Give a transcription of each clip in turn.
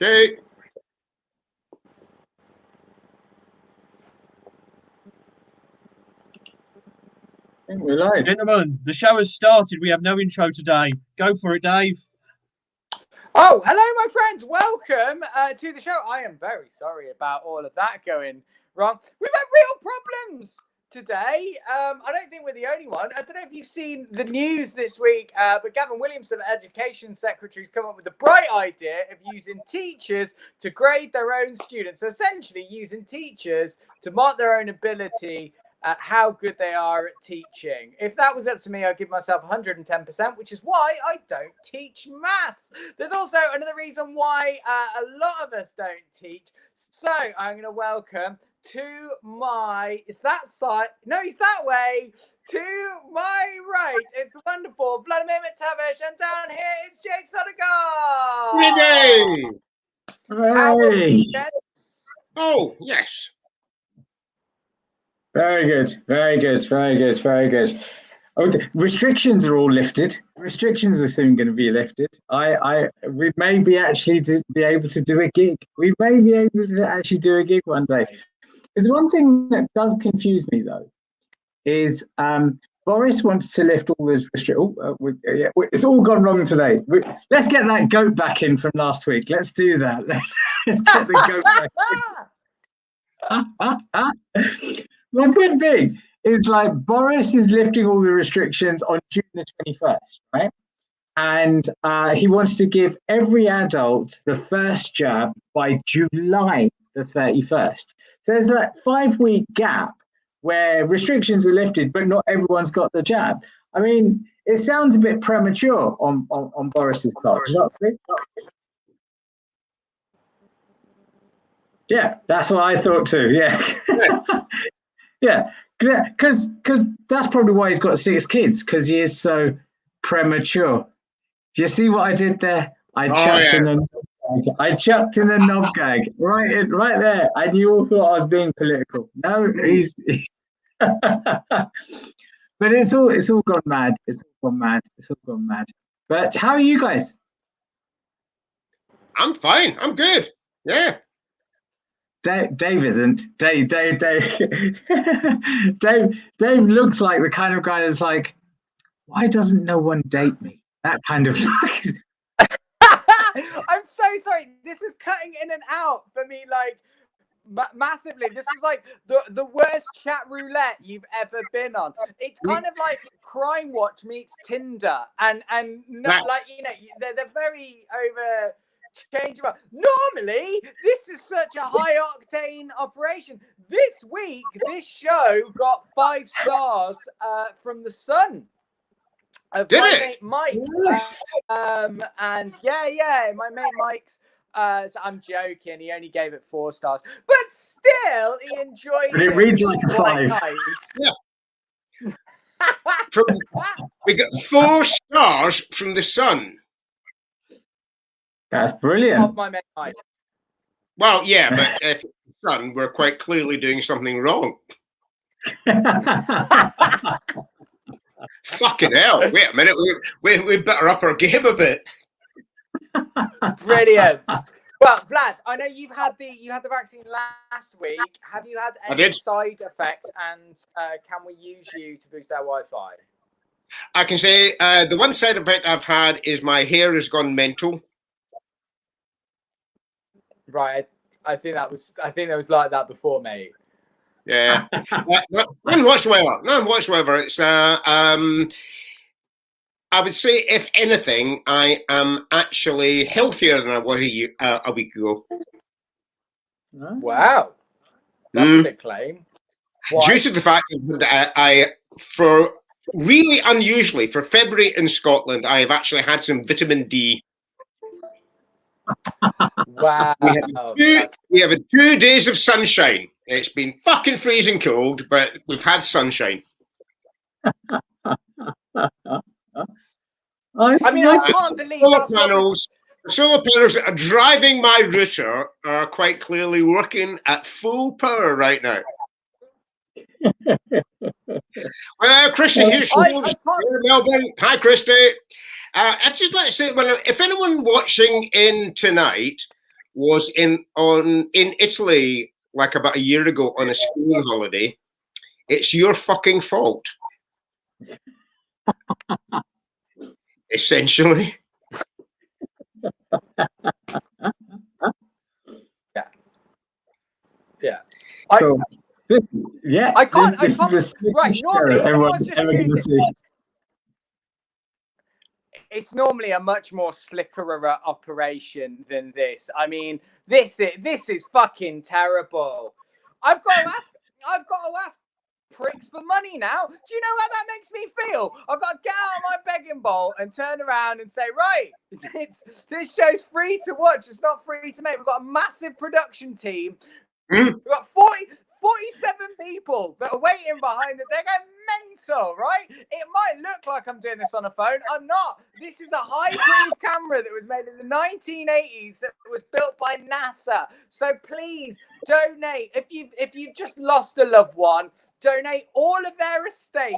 Okay. We're live. Gentlemen, the show has started. We have no intro today. Go for it, Dave. Oh, hello, my friends. Welcome to the show. I am very sorry about all of that going wrong. We've had real problems today. I don't think we're the only one. I don't know if you've seen the news this week, but Gavin Williamson, Education Secretary, has come up with the bright idea of using teachers to grade their own students. So essentially using teachers to mark their own ability at how good they are at teaching. If that was up to me, I'd give myself 110%, which is why I don't teach maths. There's also another reason why a lot of us don't teach. So I'm going to welcome to my, is that side? No, he's that way. To my right, it's the wonderful Vladimir McTavish, and down here it's Jay Sodagar. Good day. How are you, Hey. Oh, yes. Very good, very good, very good, very good. Oh, the restrictions are all lifted. Restrictions are soon going to be lifted. We may be actually to be able to do a gig. We may be able to actually do a gig one day. There's one thing that does confuse me though, is Boris wanted to lift all those restrictions. It's all gone wrong today. Let's get that goat back in from last week. Let's do that. Let's get the goat back in. My point being is, like, Boris is lifting all the restrictions on June the 21st, right? And he wants to give every adult the first jab by July the 31st. So there's that 5-week gap where restrictions are lifted, but not everyone's got the jab. I mean, it sounds a bit premature on Boris's part. Yeah, that's what I thought too. Yeah. Yeah, because that's probably why he's got 6 kids, because he is so premature. Do you see what I did there? I chucked in a knob gag right there, and you all thought I was being political. No, he's but it's all gone mad. It's all gone mad. But how are you guys? I'm fine. I'm good. Yeah. Dave isn't. Dave looks like the kind of guy that's like, why doesn't no one date me? That kind of look. I'm so sorry. This is cutting in and out for me, like, massively. This is like the worst chat roulette you've ever been on. It's kind of like Crime Watch meets Tinder, and not like, you know, they're very over. Changeable. Normally, this is such a high octane operation. This week, this show got 5 stars from the Sun. Did my it? mate Mike. Yes. And yeah, my mate Mike's. So I'm joking. He only gave it 4 stars, but still, he enjoyed it. But it reads like a 5. Nice. Yeah. We got 4 stars from the Sun. That's brilliant. Of my mate Mike. Well, yeah, but if it's the Sun, we're quite clearly doing something wrong. Fucking hell! Wait a minute, we better up our game a bit. Brilliant. Well, Vlad, I know you had the vaccine last week. Have you had any side effects, and can we use you to boost our Wi-Fi? I can say the one side effect I've had is my hair has gone mental. Right, I think that was like that before, mate. Yeah, none whatsoever. It's I would say, if anything, I am actually healthier than I was a week ago. Wow, that's a big claim. Why? Due to the fact that I, for really unusually, for February in Scotland, I have actually had some vitamin D. Wow. We have 2 days of sunshine. It's been fucking freezing cold, but we've had sunshine. I mean, I can't believe the solar panels that are driving my router are quite clearly working at full power right now. Christy here, Melbourne. Hi, Christy. I'd just like to say, if anyone watching in tonight was in Italy like about a year ago on a skiing holiday. It's your fucking fault. Essentially. Yeah. So, yeah. I can't. This is the Right. Normally, everyone's ever going to see. It's normally a much more slicker operation than this. I mean, this is fucking terrible. I've got to ask pricks for money now. Do you know how that makes me feel? I've got to get out of my begging bowl and turn around and say, right, this show's free to watch. It's not free to make. We've got a massive production team. We've got 47 people that are waiting behind it. They're going mental, right? It might look like I'm doing this on a phone. I'm not. This is a high-proof camera that was made in the 1980s that was built by NASA. So please donate. If you've just lost a loved one, donate all of their estate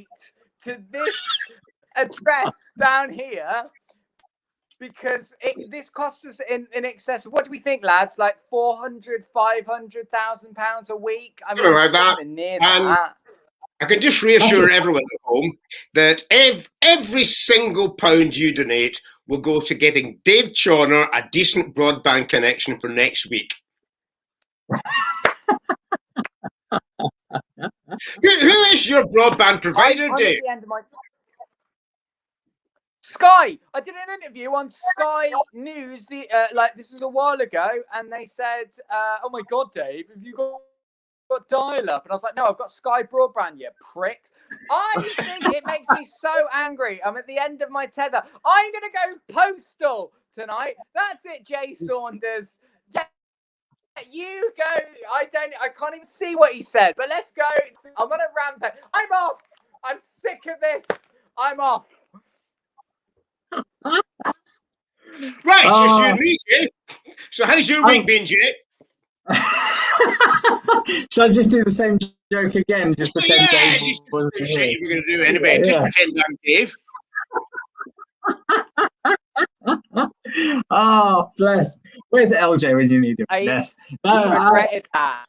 to this address down here. Because this costs us in excess of, what do we think, lads? Like 400, 500,000 pounds a week. I mean, like that. Near that. I can just reassure everyone at home that every single pound you donate will go to getting Dave Chawner a decent broadband connection for next week. Who is your broadband provider, Dave? Sky. I did an interview on Sky News. This is a while ago, and they said, "Oh my God, Dave, have you got dial-up?" And I was like, "No, I've got Sky broadband, you pricks." I think it makes me so angry. I'm at the end of my tether. I'm gonna go postal tonight. That's it, Jay Saunders. Yeah, you go. I can't even see what he said, but let's go. I'm on a rampage. I'm off. I'm sick of this. I'm off. Right, it's you and me, Jay. So how's your week been, Jay? Shall I just do the same joke again? Just pretend Dave was here. You were going to do anyway. Just pretend I'm Dave. Oh, bless. Where's LJ when you need him? Yes. I regretted that.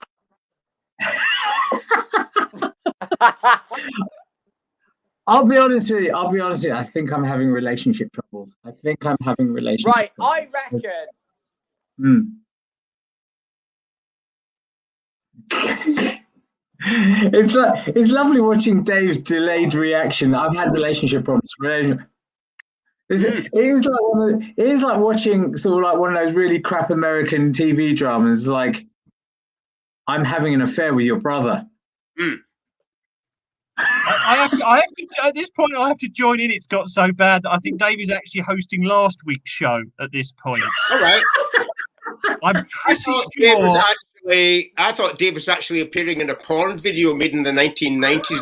I'll be honest with you. I think I'm having relationship troubles. Right, troubles. I reckon. It's lovely watching Dave's delayed reaction. I've had relationship problems. It is like watching sort of like one of those really crap American TV dramas. Like, I'm having an affair with your brother. I have to, at this point, I have to join in. It's got so bad that I think Dave is actually hosting last week's show at this point. All right. I'm pretty sure. I thought Dave was actually appearing in a porn video made in the 1990s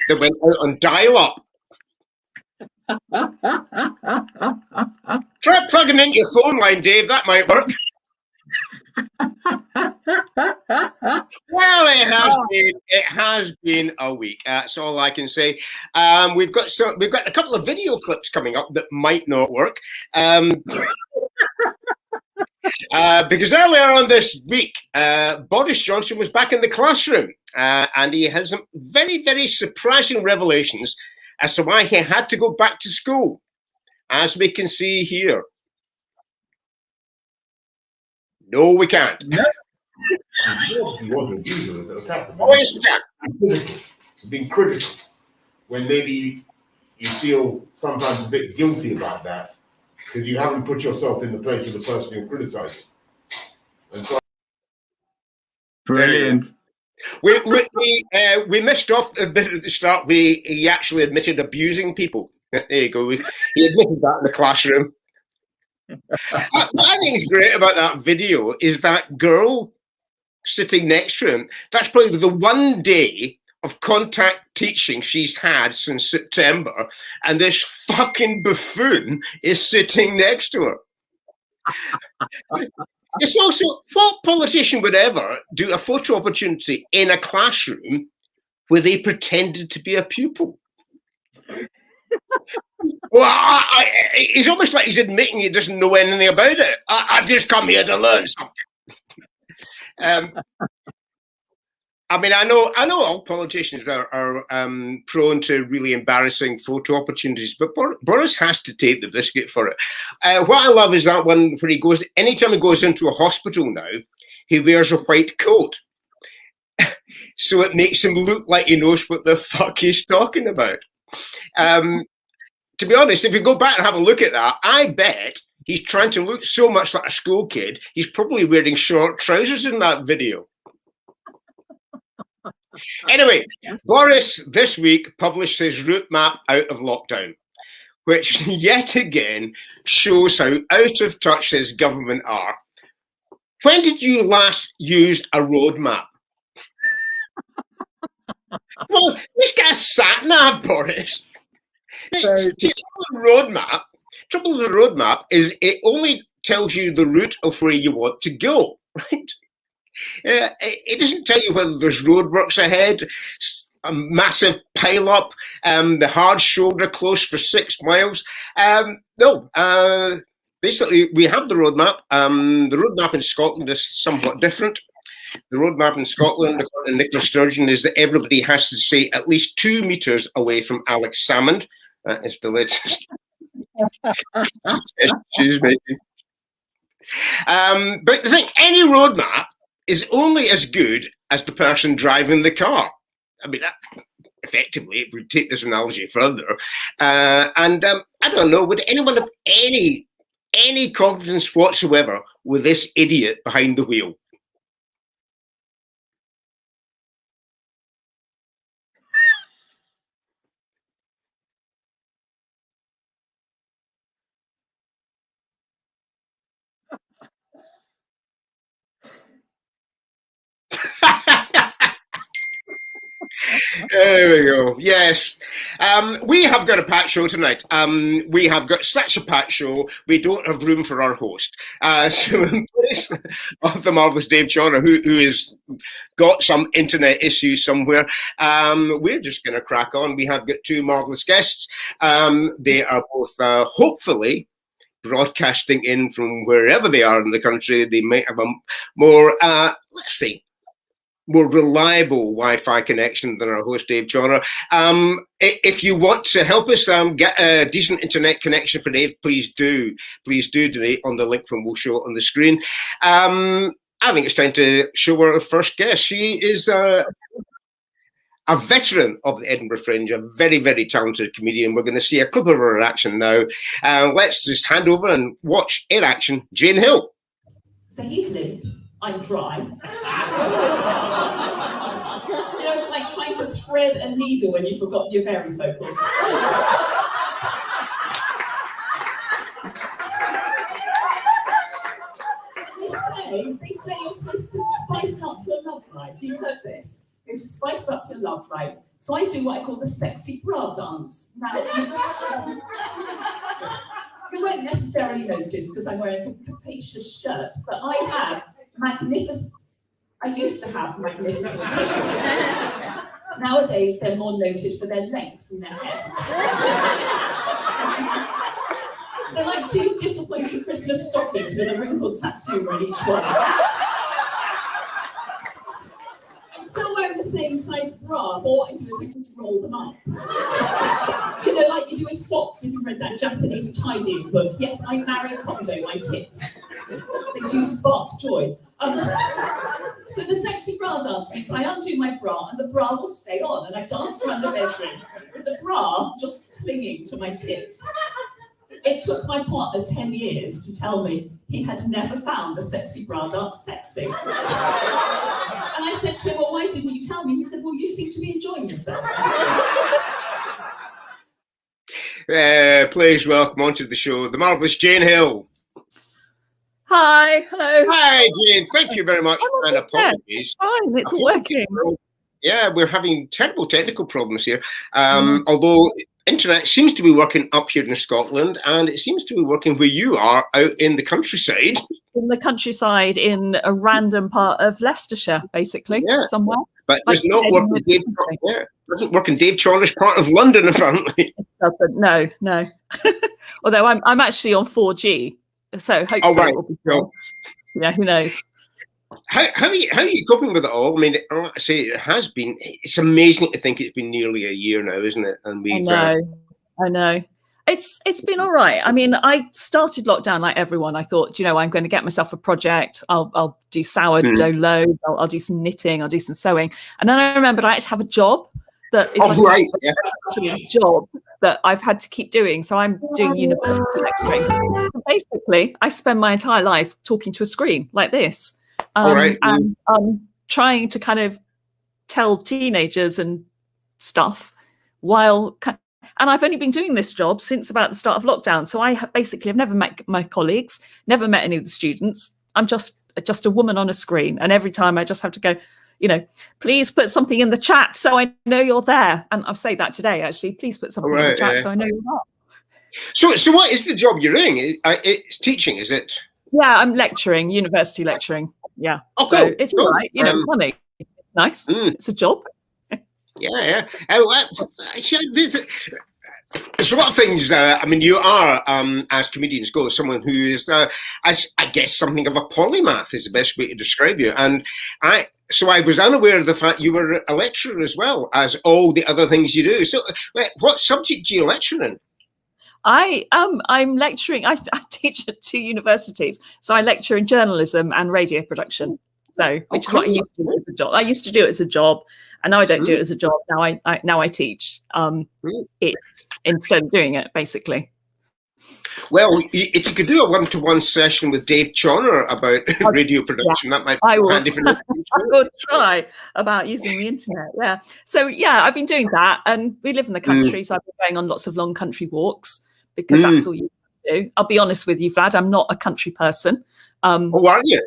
that went out on dial-up. Try plugging into your phone line, Dave. That might work. Well, it has been a week. That's all I can say. We've got a couple of video clips coming up that might not work. Because earlier on this week, Boris Johnson was back in the classroom, and he has some very, very surprising revelations as to why he had to go back to school, as we can see here. No, we can't. No. Oh, yes, we can. Being critical when maybe you feel sometimes a bit guilty about that because you haven't put yourself in the place of the person you're criticizing. And so, brilliant. We missed off a bit at the start. He actually admitted abusing people. There you go. He admitted that in the classroom. What I think is great about that video is that girl sitting next to him. That's probably the one day of contact teaching she's had since September, and this fucking buffoon is sitting next to her. It's also, what politician would ever do a photo opportunity in a classroom where they pretended to be a pupil? Well, it's almost like he's admitting he doesn't know anything about it. I've just come here to learn something. I mean, I know all politicians are prone to really embarrassing photo opportunities, but Boris has to take the biscuit for it. What I love is that one where he goes, anytime he goes into a hospital now, he wears a white coat. So it makes him look like he knows what the fuck he's talking about. To be honest, if you go back and have a look at that, I bet he's trying to look so much like a school kid, he's probably wearing short trousers in that video. Anyway, Boris this week published his route map out of lockdown, which yet again shows how out of touch his government are. When did you last use a road map? Well, this guy's sat nav, Boris. So- Trouble with the road map is it only tells you the route of where you want to go, right? It doesn't tell you whether there's roadworks ahead, a massive pile-up, the hard shoulder close for 6 miles. No, basically, we have the roadmap. The roadmap in Scotland is somewhat different. The roadmap in Scotland, according to Nicola Sturgeon, is that everybody has to stay at least 2 meters away from Alex Salmond. That is the latest she's making. But the thing, any roadmap is only as good as the person driving the car. I mean, effectively, if we take this analogy further, I don't know, would anyone have any confidence whatsoever with this idiot behind the wheel? There we go. Yes. We have got a packed show tonight. We have got such a packed show, we don't have room for our host. So in place of the marvellous Dave Chawner, who has got some internet issues somewhere, we're just going to crack on. We have got 2 marvellous guests. They are both hopefully broadcasting in from wherever they are in the country. They might have a more, let's see, more reliable Wi-Fi connection than our host, Dave Chawner. If you want to help us get a decent internet connection for Dave, please do donate on the link from we'll show it on the screen. I think it's time to show our first guest. She is a veteran of the Edinburgh Fringe, a very, very talented comedian. We're going to see a clip of her in action now. Let's just hand over and watch in action Jane Hill. So he's limp, I'm dry. You know, it's like trying to thread a needle when you've forgotten your varifocals. They say you're supposed to spice up your love life. You've heard this. You're to spice up your love life. So I do what I call the sexy bra dance. Now, you won't necessarily notice because I'm wearing a capacious shirt, but I have magnificent, I used to have magnificent tits. Nowadays, they're more noted for their length and their heft. They're like 2 disappointing Christmas stockings with a wrinkled satsuma in each one. I'm still wearing the same size bra, but what I do is I just roll them up. You know, like you do with socks if you've read that Japanese tidying book. Yes, I marry Kondo, my tits. They do spark joy. So the sexy bra dance means I undo my bra and the bra will stay on and I dance around the bedroom with the bra just clinging to my tits. It took my partner 10 years to tell me he had never found the sexy bra dance sexy. And I said to him, well, why didn't you tell me? He said, well, you seem to be enjoying yourself. Please welcome onto the show the marvellous Jane Hill. Hi, hello. Hi, Jane. Thank you very much. And apologies. Fine, it's all working. Yeah, we're having terrible technical problems here. Although internet seems to be working up here in Scotland, and it seems to be working where you are out in the countryside. In the countryside, in a random part of Leicestershire, basically, somewhere. But like it's not working. Yeah, doesn't work in Dave Chawner's part of London, apparently. Doesn't. No. Although I'm actually on 4G, so hopefully Right. it will be Well, yeah, who knows? how are you coping with it all? I mean, like I say, it's amazing to think it's been nearly a year now, isn't it? And I know. It's been all right. I mean, I started lockdown like everyone. I thought, I'm going to get myself a project. I'll do sourdough loaves. I'll do some knitting. I'll do some sewing. And then I remembered I actually have a job that is a job that I've had to keep doing. So I'm doing university lecturing. So basically, I spend my entire life talking to a screen like this, and trying to kind of tell teenagers and stuff while. And I've only been doing this job since about the start of lockdown. So I basically have never met my colleagues, never met any of the students. I'm just a woman on a screen. And every time I just have to go, please put something in the chat so I know you're there. And I'll say that today, actually. Please put something in the chat so I know you're there. So what is the job you're doing? It's teaching, is it? Yeah, I'm lecturing, university lecturing. Yeah. Oh, so cool. it's all right. Money. It's nice. It's a job. Yeah. There's a lot of things. I mean, you are, as comedians go, someone who is, I guess, something of a polymath is the best way to describe you. And I was unaware of the fact you were a lecturer as well as all the other things you do. So, what subject do you lecture in? I'm lecturing. I teach at 2 universities, so I lecture in journalism and radio production. So, which is what I used to do as a job. I used to do it as a job. And now I don't do it as a job. Now I teach it instead of doing it, basically. Well, if you could do a one-to-one session with Dave Chawner about radio production, that might be handy for I will try about using the internet. Yeah. So I've been doing that, and we live in the country, so I've been going on lots of long country walks because that's all you do. I'll be honest with you, Vlad. I'm not a country person. Oh, are you?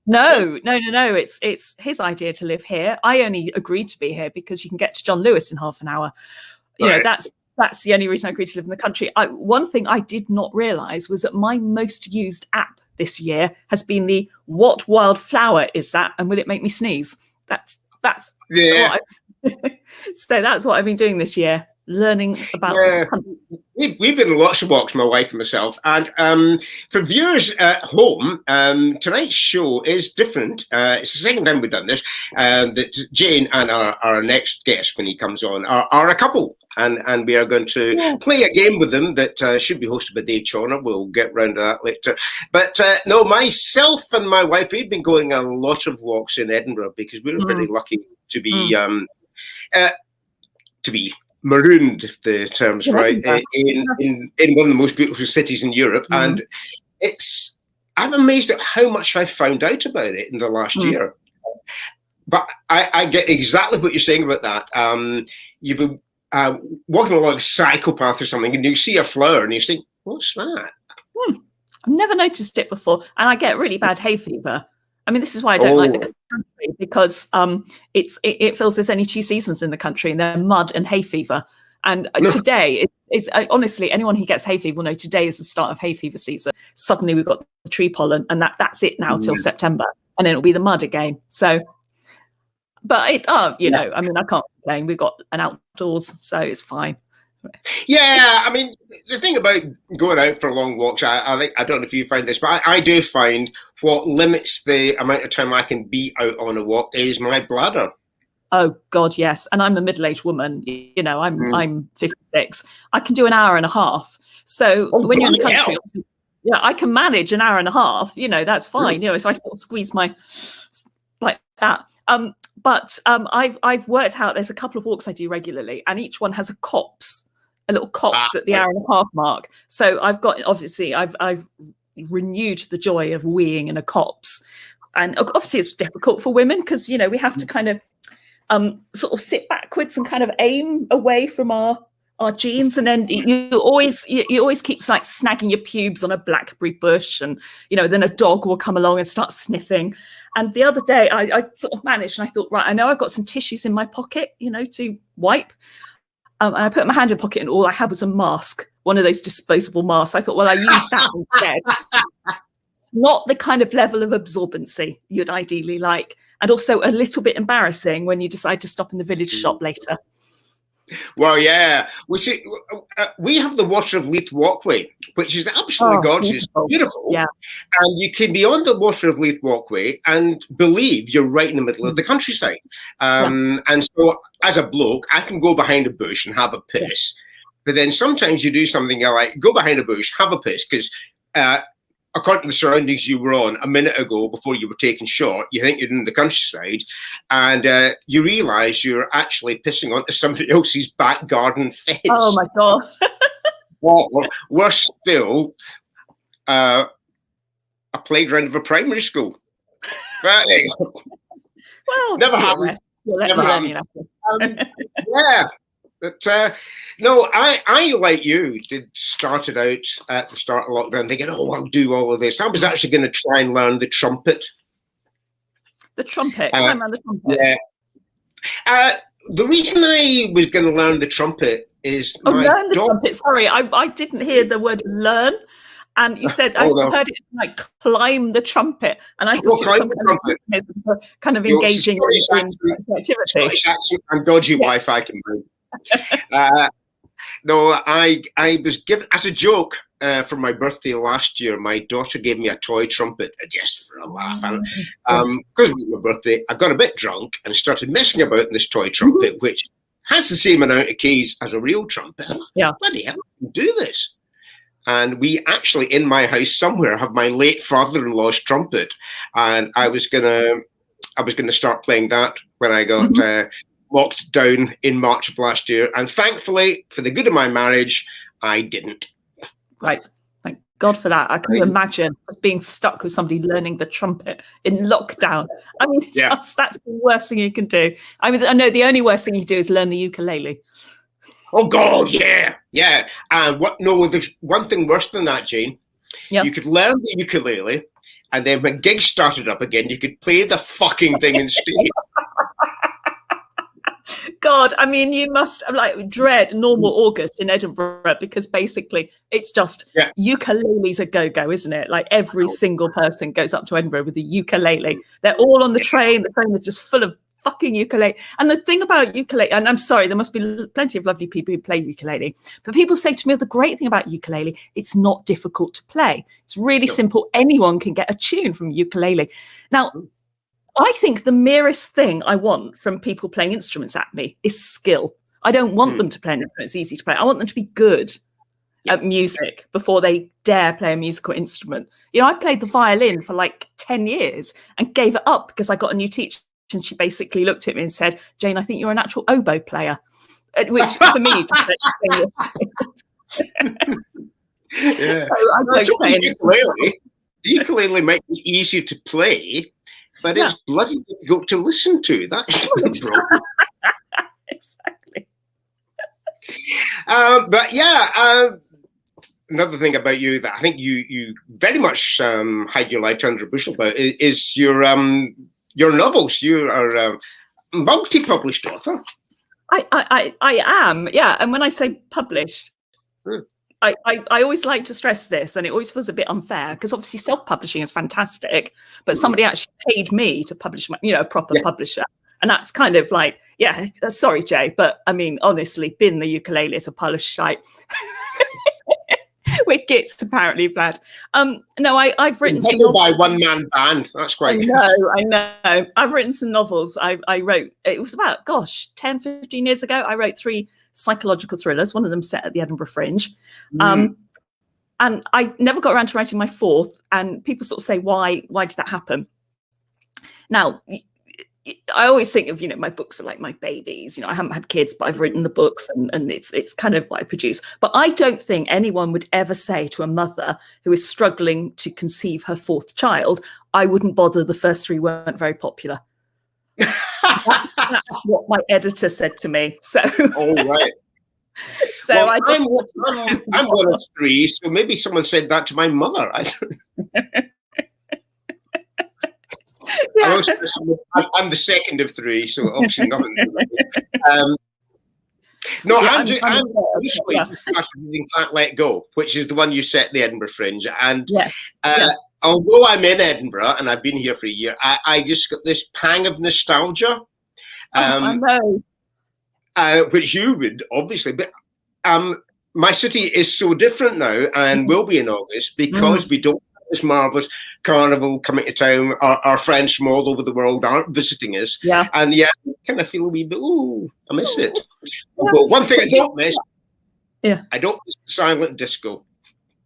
No. It's his idea to live here. I only agreed to be here because you can get to John Lewis in half an hour. That's the only reason I agreed to live in the country. One thing I did not realise was that my most used app this year has been the "What wildflower is that? And will it make me sneeze?" That's so that's what I've been doing this year, learning about the country. We've been on lots of walks, my wife and myself, and for viewers at home, tonight's show is different. It's the second time we've done this. That Jane and our next guest, when he comes on, are a couple, and we are going to play a game with them that should be hosted by Dave Chawner. We'll get round to that later. But no, myself and my wife, we've been going a lot of walks in Edinburgh because we were very lucky to be marooned, if the term's right, in one of the most beautiful cities in Europe. And I'm amazed at how much I found out about it in the last year. But I get exactly what you're saying about that. You've been walking along Psychopath or something, and you see a flower, and you think, what's that? I've never noticed it before. And I get really bad hay fever. I mean, this is why I don't like the country, because it feels there's only 2 seasons in the country, and they're mud and hay fever. And today, it's honestly, anyone who gets hay fever will know today is the start of hay fever season. Suddenly we've got the tree pollen, and that's it now till September, and then it'll be the mud again. So, but I mean, I can't complain. We've got an outdoors, so it's fine. Yeah, I mean, the thing about going out for long walks, I think, I don't know if you find this, but I do find what limits the amount of time I can be out on a walk is my bladder. Oh God, yes. And I'm a middle-aged woman. I'm 56. I can do an hour and a half. So when you're in the country, I can manage an hour and a half. That's fine. So I sort of squeeze my like that. But I've worked out there's a couple of walks I do regularly, and each one has a little copse at the hour and a half mark. So I've renewed the joy of weeing in a copse. And obviously it's difficult for women because, we have to kind of sort of sit backwards and kind of aim away from our jeans. And then you always keep like snagging your pubes on a blackberry bush, and, then a dog will come along and start sniffing. And the other day I sort of managed, and I thought, right, I know I've got some tissues in my pocket, to wipe. And I put my hand in my pocket, and all I had was a mask, one of those disposable masks. I thought, well, I use that instead. Not the kind of level of absorbency you'd ideally like. And also a little bit embarrassing when you decide to stop in the village shop later. Well, yeah. We see, we have the Water of Leith walkway, which is absolutely gorgeous, beautiful. Yeah. And you can be on the Water of Leith walkway and believe you're right in the middle of the countryside. And so, as a bloke, I can go behind a bush and have a piss. But then sometimes you do something like go behind a bush, have a piss, because according to the surroundings you were on a minute ago before you were taken shot, you think you're in the countryside, and you realise you're actually pissing onto somebody else's back garden fence. Oh my God. Or worse still, a playground of a primary school. But, Well, never happened. Never happened. Yeah. But no, I like you started out at the start of lockdown thinking, oh, I'll do all of this. I was actually going to try and learn the trumpet. The trumpet. Try and learn the trumpet. Yeah. The reason I was going to learn the trumpet is learn the trumpet. Sorry, I didn't hear the word learn. And you said, I heard it like climb the trumpet. And I thought it was some kind of engaging in activity. Scottish accent and dodgy Wi-Fi combined. No, I was given, as a joke, for my birthday last year, my daughter gave me a toy trumpet just for a laugh. And because it was my birthday, I got a bit drunk and started messing about in this toy trumpet, which has the same amount of keys as a real trumpet. Yeah. Bloody hell, I can do this. And we actually, in my house somewhere, have my late father-in-law's trumpet. And I was gonna start playing that when I got locked down in March of last year. And thankfully, for the good of my marriage, I didn't. Right. Thank God for that. I can imagine being stuck with somebody learning the trumpet in lockdown. I mean, that's the worst thing you can do. I mean, I know the only worst thing you do is learn the ukulele. Oh God, yeah. No, there's one thing worse than that, Jane. You could learn the ukulele, and then when gigs started up again, you could play the fucking thing instead. God, I mean, you must dread normal August in Edinburgh, because basically it's just ukuleles a go-go, isn't it? Like every single person goes up to Edinburgh with a ukulele. They're all on the train. The train is just full of fucking ukulele. And the thing about ukulele, and I'm sorry, there must be plenty of lovely people who play ukulele, but people say to me, the great thing about ukulele, it's not difficult to play. It's really simple. Anyone can get a tune from ukulele. Now, I think the merest thing I want from people playing instruments at me is skill. I don't want them to play an instrument. It's easy to play. I want them to be good at music before they dare play a musical instrument. You know, I played the violin for like 10 years and gave it up because I got a new teacher, and she basically looked at me and said, Jane, I think you're a natural oboe player. Which for me, the ukulele might be easy to play, but it's bloody difficult to listen to. That's the problem. Exactly. But another thing about you that I think you very much hide your life under a bushel about is your novels. You are a multi-published author. I am, yeah. And when I say published, I always like to stress this, and it always feels a bit unfair, because obviously self-publishing is fantastic, but somebody actually paid me to publish a proper publisher. And that's kind of like, sorry, Jay, but I mean, honestly, Bin the Ukulele is a polished site. With Gits apparently bad. No, I've written some novels. By one-man band. That's quite I know. I've written some novels. I wrote, it was about, 10, 15 years ago, I wrote 3 psychological thrillers, one of them set at the Edinburgh Fringe. And I never got around to writing my 4th, and people sort of say, why did that happen? Now, I always think of, my books are like my babies. I haven't had kids, but I've written the books, and it's kind of what I produce. But I don't think anyone would ever say to a mother who is struggling to conceive her 4th child, I wouldn't bother, the first 3 weren't very popular. That's what my editor said to me. So, all right. So well, I'm one of 3, so maybe someone said that to my mother. I don't. I'm the second of 3, so obviously nothing. I'm recently started reading Can't Let Go, which is the one you set at the Edinburgh Fringe. And although I'm in Edinburgh and I've been here for a year, I just got this pang of nostalgia. I know. which you would obviously, but my city is so different now and will be in August because we don't have this marvellous carnival coming to town. Our friends from all over the world aren't visiting us. Yeah. And yeah, I kind of feel a wee bit, ooh, I miss it. But one thing I don't miss, I don't miss the silent disco.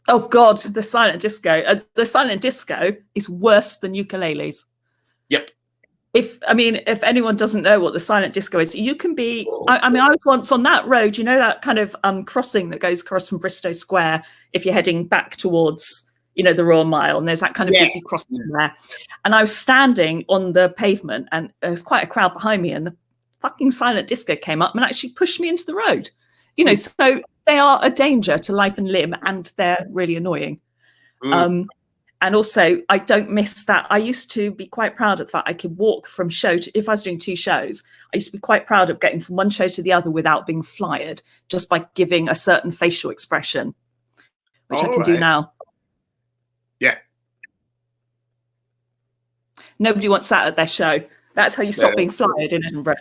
Oh God, the silent disco. The silent disco is worse than ukuleles. Yep. If anyone doesn't know what the silent disco is, you can be. I was once on that road. You know that kind of crossing that goes across from Bristow Square. If you're heading back towards, the Royal Mile, and there's that kind of busy crossing there. And I was standing on the pavement, and there was quite a crowd behind me, and the fucking silent disco came up and actually pushed me into the road. So they are a danger to life and limb, and they're really annoying. And also, I don't miss that. I used to be quite proud of the fact I could walk from show to, if I was doing 2 shows, I used to be quite proud of getting from one show to the other without being flyered, just by giving a certain facial expression, which I can do now. Yeah. Nobody wants that at their show. That's how you stop being flyered in Edinburgh.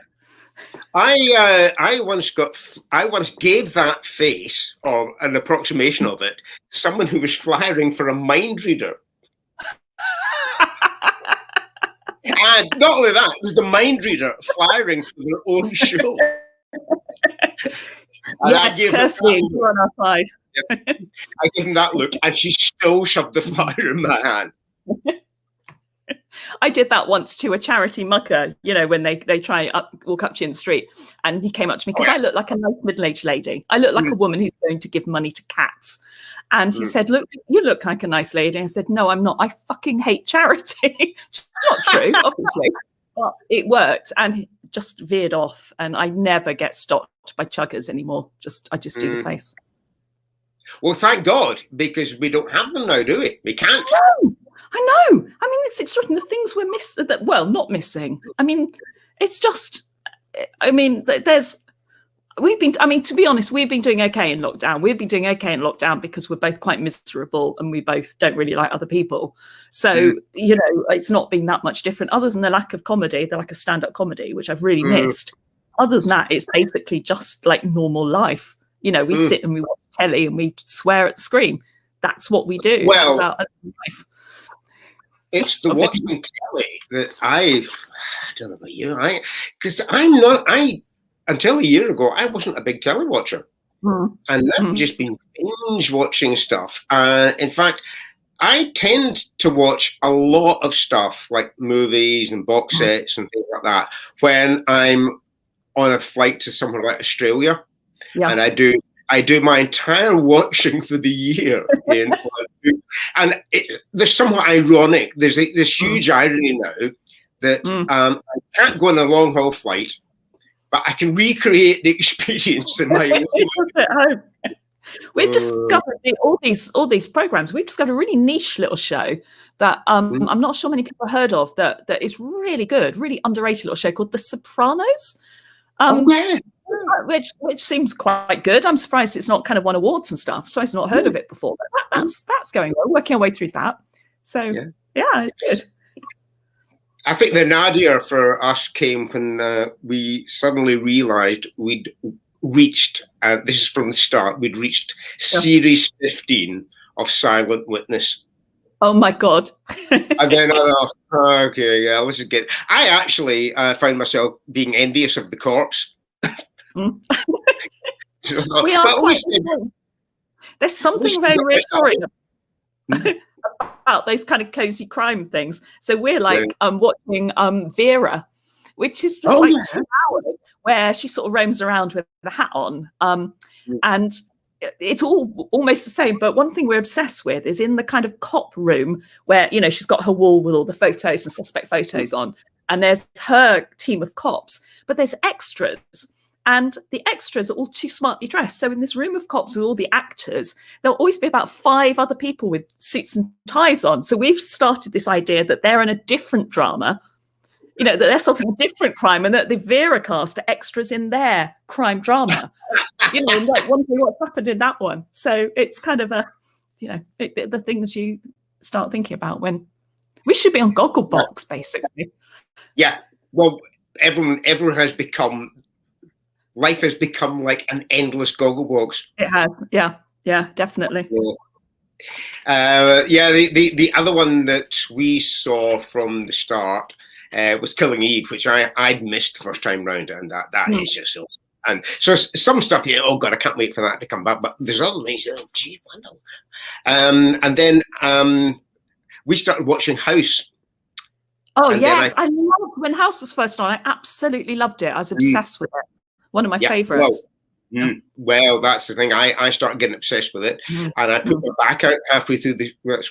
I once gave that face, or an approximation of it, to someone who was flyering for a mind reader. And not only that, it was the mind reader flyering for their own show. Yes, Kirsty, you're on our side. I gave him that look, and she still shoved the flyer in my hand. I did that once to a charity mucker, when they try walk up to you in the street, and he came up to me because I look like a nice middle-aged lady. I look like a woman who's going to give money to cats. And he said, "Look, you look like a nice lady." And I said, "No, I'm not. I fucking hate charity." It's not true, obviously, but it worked, and he just veered off. And I never get stopped by chuggers anymore. I just do the face. Well, thank God, because we don't have them now, do we? We can't. No, I know. It's extraordinary. The things we're missing. Not missing. It's just. To be honest, we've been doing okay in lockdown. We've been doing okay in lockdown because we're both quite miserable and we both don't really like other people. So, it's not been that much different other than the lack of comedy, the lack of stand-up comedy, which I've really missed. Other than that, it's basically just like normal life. We sit and we watch telly and we swear at the screen. That's what we do. Well, that's our life. It's the watching telly that I don't know about you, because until a year ago, I wasn't a big telly watcher. And I've just been binge watching stuff. In fact, I tend to watch a lot of stuff like movies and box sets and things like that when I'm on a flight to somewhere like Australia. Yeah. And I do my entire watching for the year. And there's somewhat ironic. There's this huge irony now that I can't go on a long haul flight, but I can recreate the experience in my own at home. We've discovered all these programs. We've discovered a really niche little show that I'm not sure many people have heard of. That is really good, really underrated little show called The Sopranos. Which seems quite good. I'm surprised it's not kind of won awards and stuff. So I've not heard of it before. But that's going well. Working our way through that. So yeah, it's good. I think the nadir for us came when we suddenly realised we'd reached. This is from the start. We'd reached series 15 of Silent Witness. Oh my God. And then I thought, okay, yeah, this is good. I actually found myself being envious of the corpse. There's something very reassuring about those kind of cozy crime things. So we're like watching Vera, which is just 2 hours where she sort of roams around with the hat on. And it's all almost the same. But one thing we're obsessed with is in the kind of cop room where, she's got her wall with all the photos and suspect photos on. And there's her team of cops, but there's extras. And the extras are all too smartly dressed. So in this room of cops with all the actors, there'll always be about 5 other people with suits and ties on. So we've started this idea that they're in a different drama, that they're solving a different crime, and that the Vera cast are extras in their crime drama. Like wondering what's happened in that one. So it's kind of the things you start thinking about when we should be on Gogglebox, basically. Yeah. Well, everyone has become life has become like an endless goggle box. It has. Yeah, definitely. The other one that we saw from the start was Killing Eve, which I'd missed the first time round, and that is just so. And so some stuff, oh God, I can't wait for that to come back. But there's other things, gee, wonderful. And then we started watching House. Oh, yes. I loved when House was first on. I absolutely loved it. I was obsessed with it. One of my favourites. Well, that's the thing. I started getting obsessed with it. And I put my back out halfway through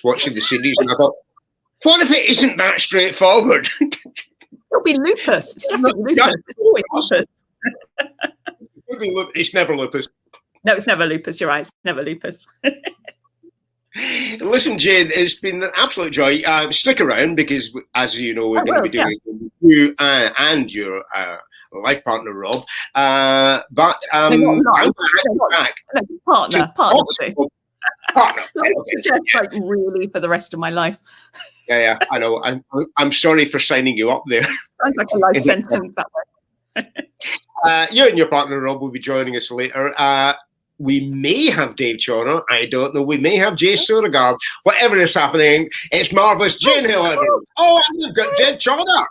watching the series. And I thought, what if it isn't that straightforward? It'll be lupus. It's definitely lupus. It's always lupus. It's never lupus. No, it's never lupus. You're right. It's never lupus. Listen, Jane, it's been an absolute joy. Stick around because, as you know, we're going to be doing you and your life partner, Rob. But I'm going to have you back. Partner. Partner. Just like really for the rest of my life. Yeah, I know. I'm sorry for signing you up there. Sounds like a life sentence that way. You and your partner Rob will be joining us later. We may have Dave Chawner. I don't know. We may have Jay Sodagar. Whatever is happening, it's marvelous. Jane Hill, everyone. Oh, and we've got Dave Chawner.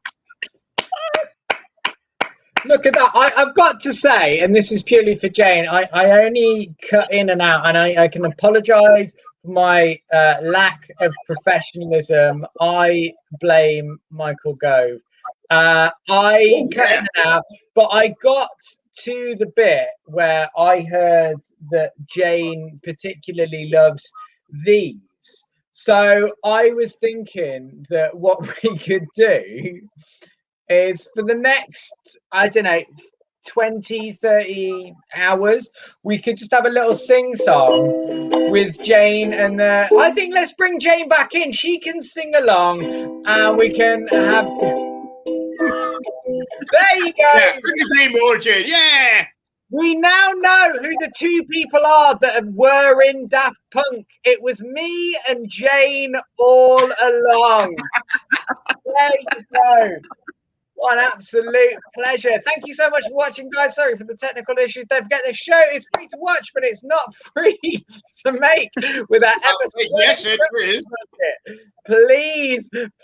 Look at that. I've got to say, and this is purely for Jane, I only cut in and out, and I can apologise for my lack of professionalism. I blame Michael Gove. I cut in and out, but I got to the bit where I heard that Jane particularly loves these. So I was thinking that what we could do is for the next, I don't know, 20, 30 hours, we could just have a little sing-song with Jane. And I think let's bring Jane back in. She can sing along and we can have... There you go. Yeah, more, Jane. Yeah. We now know who the two people are that were in Daft Punk. It was me and Jane all along. There you go. What an absolute pleasure. Thank you so much for watching, guys. Sorry for the technical issues. Don't forget the show is free to watch, but it's not free to make without ever. Yes, it is.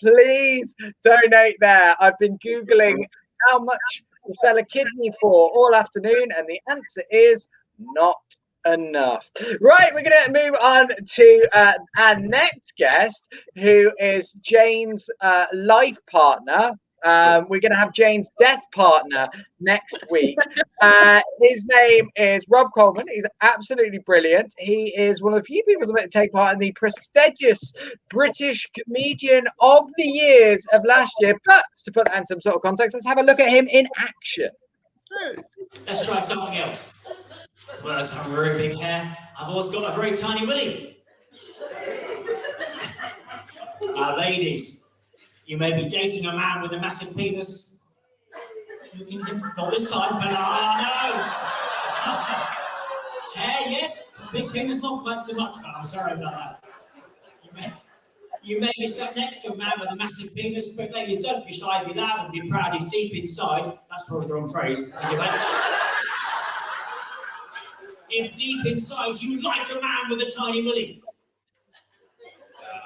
Please donate there. I've been Googling how much to sell a kidney for all afternoon, and the answer is not enough. Right, we're going to move on to our next guest, who is Jane's life partner. We're going to have Jane's death partner next week. His name is Rob Coleman. He's absolutely brilliant. He is one of the few people that take part in the prestigious British Comedian of the Years of last year. But to put that in some sort of context, let's have a look at him in action. Let's try something else. Whereas I have very big hair, I've always got a very tiny willy. Ladies, you may be dating a man with a massive penis. Not this time, but no. Hair, yes. Big penis, not quite so much, but I'm sorry about that. You may be sat next to a man with a massive penis, but ladies, don't be shy, be loud and be proud. He's deep inside. That's probably the wrong phrase. Anyway. If deep inside you like a man with a tiny willy.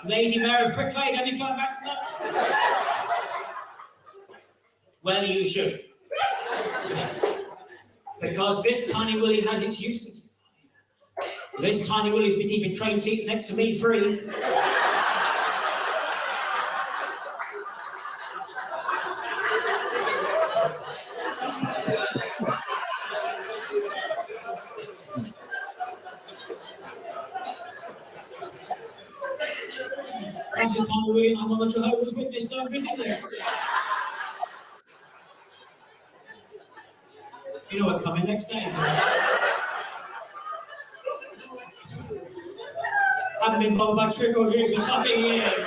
Lady Mayor of Cricklade, have you come back from that? Well, you should. Because this tiny willy has its uses. This tiny willy's been keeping train seats next to me free. Francis Tiny Willy, I'm on the Jehovah's Witness, don't visit this. You know what's coming next day. I haven't been bothered by trick or treats for fucking years.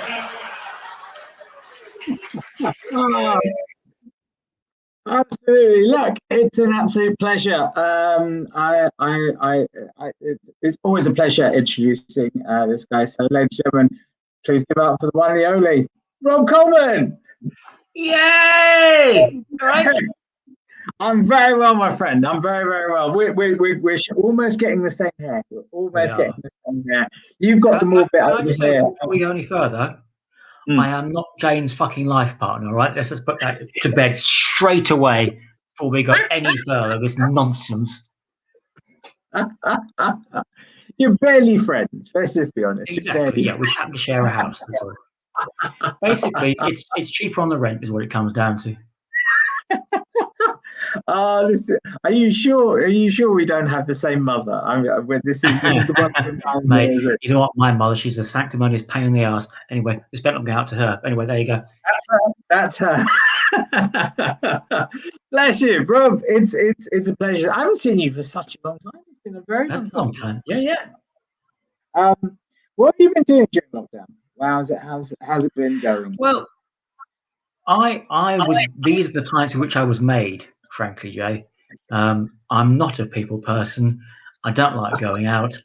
Absolutely. Look, it's an absolute pleasure. It's always a pleasure introducing this guy. So, ladies and gentlemen, please give up for the one and the only Rob Coleman. Yay! All right. I'm very well, my friend. I'm very, very well. We're almost getting the same hair. We're almost getting the same hair. You've got the more bit over here. Before we go any further, I am not Jane's fucking life partner, all right? Let's just put that to bed straight away before we go any further. This nonsense. You're barely friends. Let's just be honest. Exactly. Yeah, we happen to share a house. That's all. Basically, it's cheaper on the rent, is what it comes down to. Listen, are you sure? Are you sure we don't have the same mother? This is the one. Mate, you know what? My mother, she's a sanctimonious pain in the ass. Anyway, this better not go out to her. Anyway, there you go. That's her. Bless you, Rob. It's a pleasure. I haven't seen you for such a long time. It's been a very long time. Yeah. What have you been doing during lockdown? How's it been going? Well, these are the times in which I was made, frankly, Jay. I'm not a people person. I don't like going out.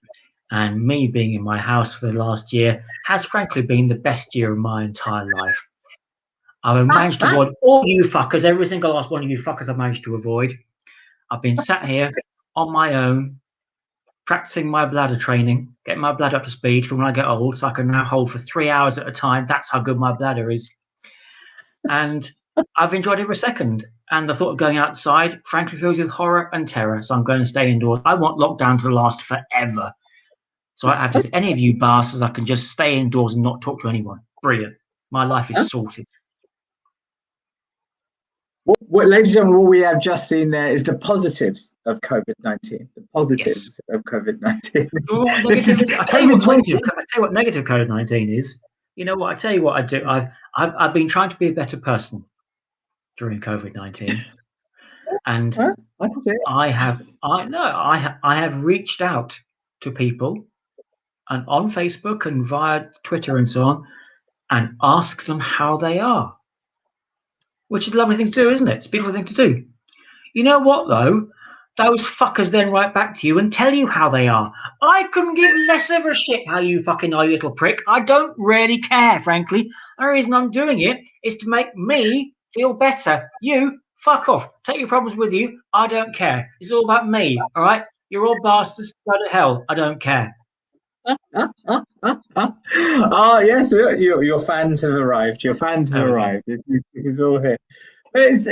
And me being in my house for the last year has frankly been the best year of my entire life. I've managed to avoid all you fuckers, every single last one of you fuckers I've managed to avoid. I've been sat here on my own, practicing my bladder training, getting my bladder up to speed for when I get old, so I can now hold for 3 hours at a time. That's how good my bladder is. And I've enjoyed every second. And the thought of going outside, frankly, fills with horror and terror. So I'm going to stay indoors. I want lockdown to last forever. So I have to say, any of you bastards, I can just stay indoors and not talk to anyone. Brilliant. My life is sorted. What, ladies and gentlemen, what we have just seen there is the positives of COVID-19. The positives of COVID-19. I tell you what negative COVID-19 is. You know what? I tell you what I do. I've been trying to be a better person during COVID-19, and I have reached out to people, and on Facebook and via Twitter and so on, and asked them how they are. Which is a lovely thing to do, isn't it? It's a beautiful thing to do. You know what, though? Those fuckers then write back to you and tell you how they are. I couldn't give less of a shit how you fucking are, you little prick. I don't really care, frankly. The reason I'm doing it is to make me feel better. You, fuck off. Take your problems with you. I don't care. It's all about me, all right? You're all bastards. Go to hell. I don't care. Oh yes, your fans have arrived. Your fans have arrived. This is all here. It's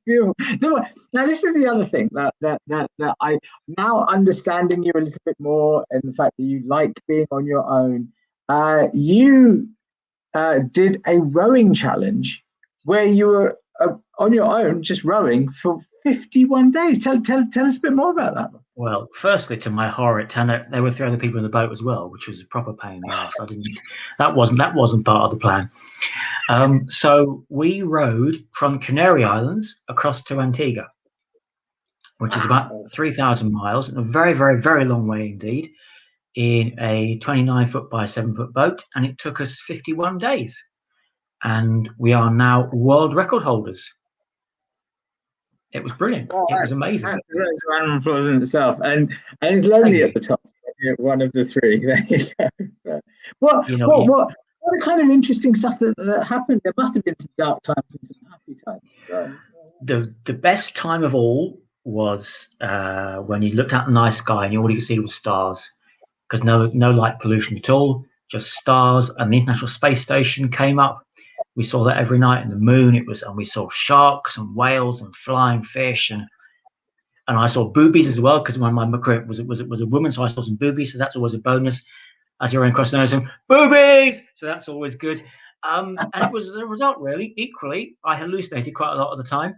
beautiful. No, now this is the other thing that I now understanding you a little bit more, and the fact that you like being on your own. You did a rowing challenge where you were on your own, just rowing for 51 days. Tell us a bit more about that. Well, firstly, to my horror, it turned out there were 3 other people in the boat as well, which was a proper pain in the ass. That wasn't part of the plan. So we rowed from Canary Islands across to Antigua, which is about 3,000 miles, and a very, very, very long way indeed, in a 29-foot by 7-foot boat, and it took us 51 days. And we are now world record holders. It was brilliant. It was amazing. That's a round of applause in itself, and it's lonely at the top. You're one of the 3. There you go. What the kind of interesting stuff that happened? There must have been some dark times and some happy times. The best time of all was when you looked at the night sky and all you could see was stars, because no light pollution at all, just stars, and the International Space Station came up. We saw that every night, in the moon. And we saw sharks and whales and flying fish, and I saw boobies as well, because my career was a woman, so I saw some boobies. So that's always a bonus. As you're across the nose, boobies. So that's always good. And it was a result, really. Equally, I hallucinated quite a lot of the time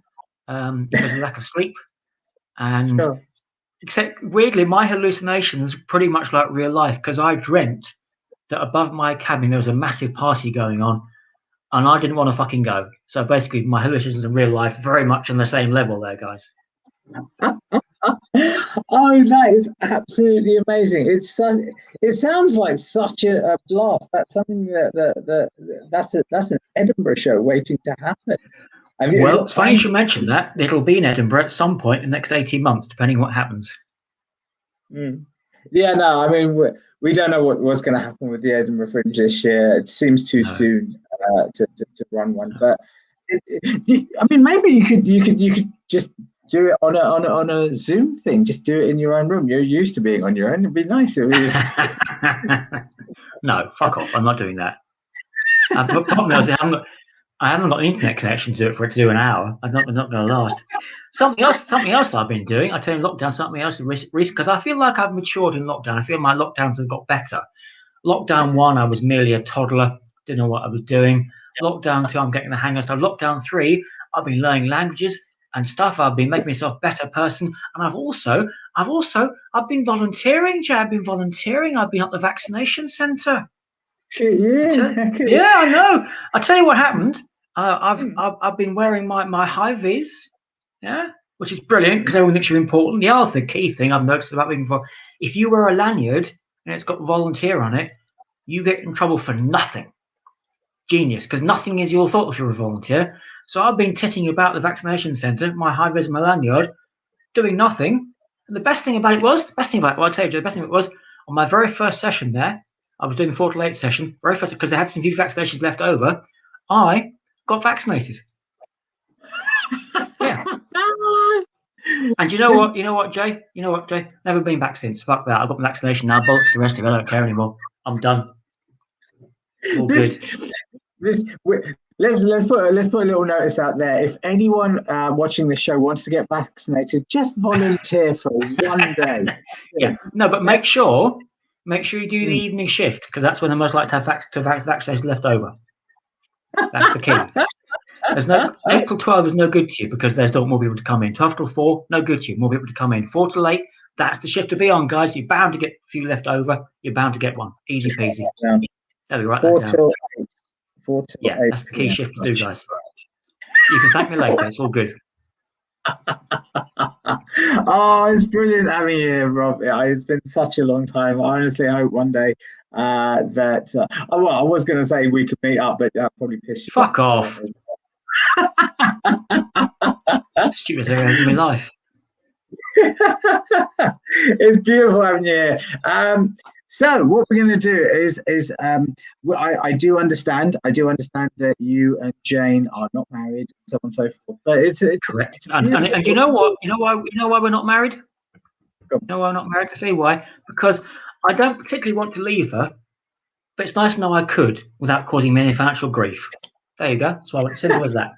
because of lack of sleep. And except weirdly, my hallucinations are pretty much like real life, because I dreamt that above my cabin there was a massive party going on. And I didn't want to fucking go. So basically, my hallucinations in real life very much on the same level there, guys. Oh, that is absolutely amazing. It sounds like such a blast. That's something that's an Edinburgh show waiting to happen. Well, it's funny you should mention that. It'll be in Edinburgh at some point in the next 18 months, depending what happens. Yeah, no, I mean, we don't know what's going to happen with the Edinburgh Fringe this year. It seems too soon to run one, but I mean, maybe you could just do it on a Zoom thing. Just do it in your own room. You're used to being on your own. It'd be nice. No, fuck off. I'm not doing that. The problem is I haven't got an internet connection to it for it to do an hour. I'm not going to last. Something else I've been doing. I tell you, lockdown. Something else recent because I feel like I've matured in lockdown. I feel my lockdowns have got better. Lockdown 1, I was merely a toddler, didn't know what I was doing. Lockdown 2, I'm getting the hang of stuff. Lockdown 3, I've been learning languages and stuff. I've been making myself a better person, and I've been volunteering. Jay, I've been volunteering. I've been at the vaccination centre. Yeah, I know. I tell you what happened. I've been wearing my high vis, yeah, which is brilliant because everyone thinks you're important. The other key thing I've noticed about being if you wear a lanyard and it's got volunteer on it, you get in trouble for nothing. Genius, because nothing is your fault if you're a volunteer. So I've been titting about the vaccination centre, my high vis, my lanyard, doing nothing. And the best thing about it was, I'll tell you, the best thing about it was, on my very first session there, I was doing the 4 to 8 session, very first, because they had some few vaccinations left over, I got vaccinated. Yeah. And you know what, Jay? Never been back since. Fuck that. I've got my vaccination now. Bollocks the rest of it. I don't care anymore. I'm done. All good. Let's put a little notice out there. If anyone watching the show wants to get vaccinated, just volunteer for one day. Yeah. No, but make sure you do the evening shift because that's when they're most likely to have vaccinations left over. That's the key. There's no 8 till 12 is no good to you because there's still more people to come in. 12 till 4, no good to you. More people to come in. 4 till 8, that's the shift to be on, guys. You're bound to get a few left over. You're bound to get one. Easy peasy. There we write that down. 4 till 8. That's the key shift to do, guys. You can thank me later. It's all good. Oh, it's brilliant having you here, Rob. It's been such a long time. I honestly hope one day that. Well, I was going to say we could meet up, but that probably piss you off. Fuck off. Stupid thing in my life. It's beautiful having you here. So what we're going to do is I do understand that you and Jane are not married, so on and so forth. But it's correct. And you know what? You know why we're not married? You know why we're not married? I tell you why. Because I don't particularly want to leave her, but it's nice to know I could without causing me any financial grief. There you go. So simple as that.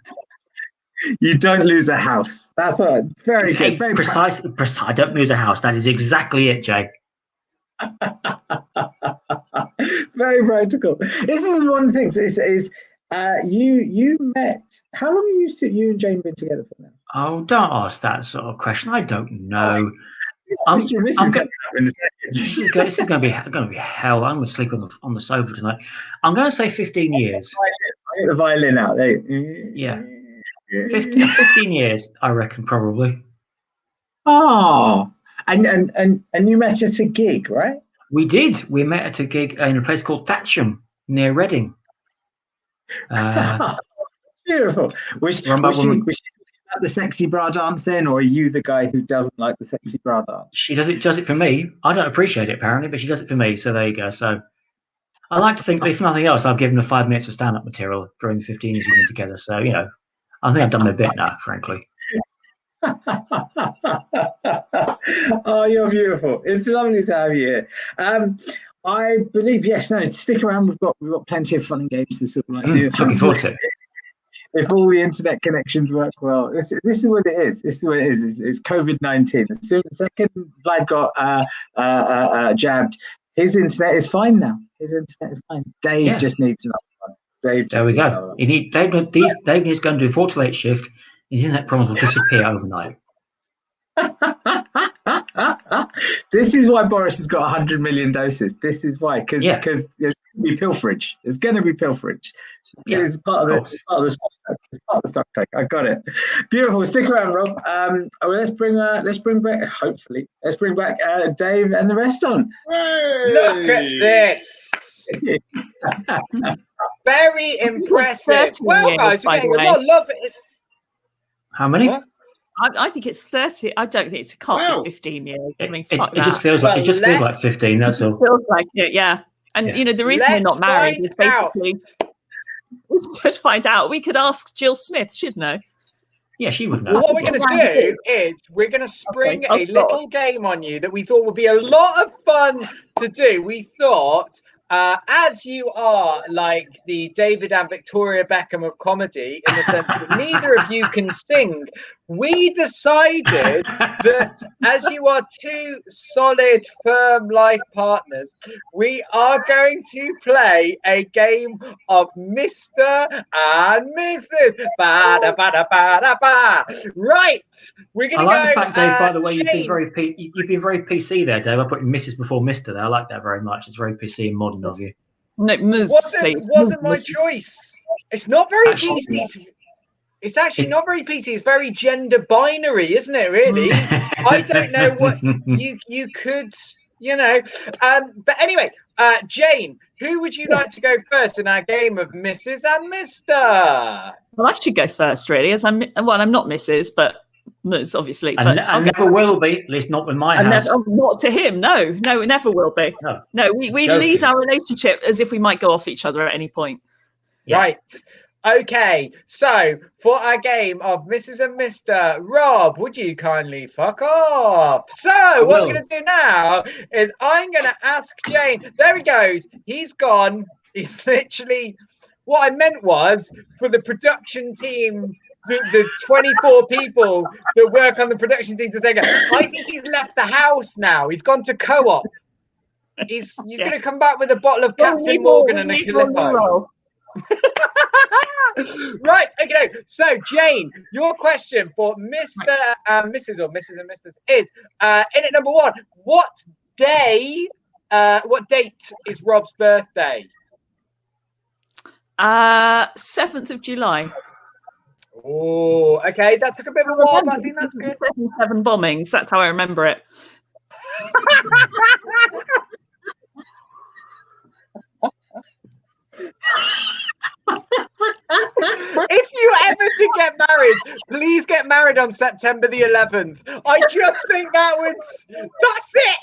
You don't lose a house. That's what. Very good. Very precise. I don't lose a house. That is exactly it, Jay. Very practical. This is one of the things. Is you met? How long have you and Jane been together for now? Oh, don't ask that sort of question. I don't know. This is going to be hell. I'm going to sleep on the sofa tonight. I'm going to say 15 years. I get the violin out there. Yeah. 15 years, I reckon, probably. Oh, and you met at a gig, right? We did. We met at a gig in a place called Thatcham near Reading. Beautiful. Was she about the sexy bra dance then, or are you the guy who doesn't like the sexy bra dance? She does it for me. I don't appreciate it apparently, but she does it for me. So there you go. So I like to think that if nothing else, I've given her 5 minutes of stand-up material during the 15 years we've been together. So I think I've done my bit now, frankly. Oh, you're beautiful. It's lovely to have you here. I believe, stick around. We've got plenty of fun and games to sort of do. Looking forward to it. If all the internet connections work well, this is what it is. This is what it is. It's COVID-19. As soon as the second Vlad got jabbed, his internet is fine now. His internet is fine. Dave just needs another one. There we go. Dave needs to go and do a 4 to 8 shift. His internet problems will disappear overnight. This is why Boris has got 100 million doses. This is why, because there's going to be pilferage. There's going to be pilferage. Yeah, it's part of the stock take. I got it. Beautiful. Stick around, Rob. Let's bring back. Hopefully, let's bring back Dave and the rest on. Hey! Look at this. Very impressive. Well, guys, we're getting a lot of love. How many? What? I think it's 30. I don't think it's can't be 15 years. I mean, it just feels like 15. That's all. It feels like it, yeah. And the reason we're not married is basically we should find out. We could ask Jill Smith, shouldn't we? Yeah, she would know. Well, what we're going to do is we're going to spring a little game on you that we thought would be a lot of fun to do. We thought, as you are like the David and Victoria Beckham of comedy, in the sense that neither of you can sing, we decided that as you are two solid, firm life partners, we are going to play a game of Mr. and Mrs. Ba-da-ba-da-ba-da-ba. Right, we're going to go. I like the fact, Dave, by the way, Jane. you've been very PC there, Dave. I put Mrs. before Mr. there. I like that very much. It's very PC and modern of you. No, Ms, please. Wasn't my choice. It's not very Actually, PC. It's actually not very PC. It's very gender binary, isn't it? Really, I don't know what you could, you know. But anyway, Jane, who would you like to go first in our game of Mrs. and Mr.? Well, I should go first, really, as I'm not Mrs., but Ms, obviously. And never will be, at least not with my house. Not to him, no, it never will be. No, we lead our relationship as if we might go off each other at any point. Yeah. Right. Okay, so for our game of Mrs. and Mr. Rob, would you kindly fuck off? So what we're going to do now is I'm going to ask Jane. There he goes. He's gone. He's literally, what I meant was for the production team, the 24 people that work on the production team to say, I think he's left the house now. He's gone to co-op. He's going to come back with a bottle of Captain Morgan and a Calippo. Right, okay. So, Jane, your question for Mr. and Mrs. or Mrs. and Mrs. is in at number one. What date is Rob's birthday? 7th of July. Oh, okay. That took a bit of a while, but I think that's good. 7 bombings. That's how I remember it. If you ever do get married, please get married on September the 11th. I just think that's it.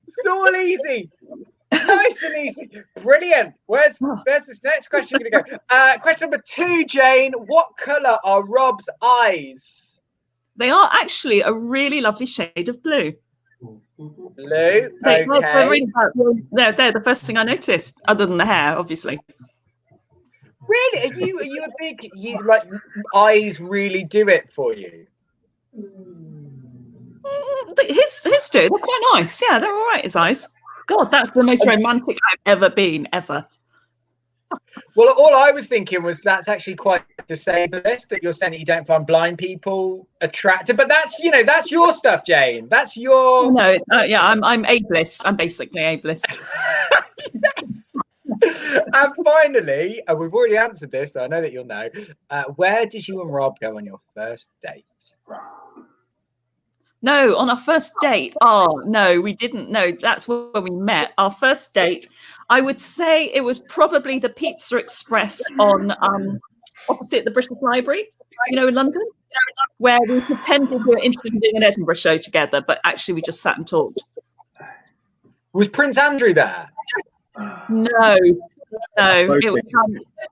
It's all easy. Nice and easy. Brilliant. Where's this next question going to go? Question number 2, Jane. What colour are Rob's eyes? They are actually a really lovely shade of blue. Blue. They're the first thing I noticed, other than the hair, obviously. Really? Are you a big like eyes really do it for you? His do. They're quite nice. Yeah, they're all right, his eyes. God, that's the most romantic I've ever been, ever. Well, all I was thinking was that's actually quite disablest, that you're saying that you don't find blind people attractive. But that's your stuff, Jane. That's your. No, it's, I'm ableist. I'm basically ableist. Yes. And finally, we've already answered this, so I know that you'll know. Where did you and Rob go on your first date? No, on our first date. Oh, no, we didn't. No, that's where we met. Our first date, I would say it was probably the Pizza Express on opposite the British Library, in London, where we pretended we were interested in doing an Edinburgh show together, but actually we just sat and talked. Was Prince Andrew there? No, it was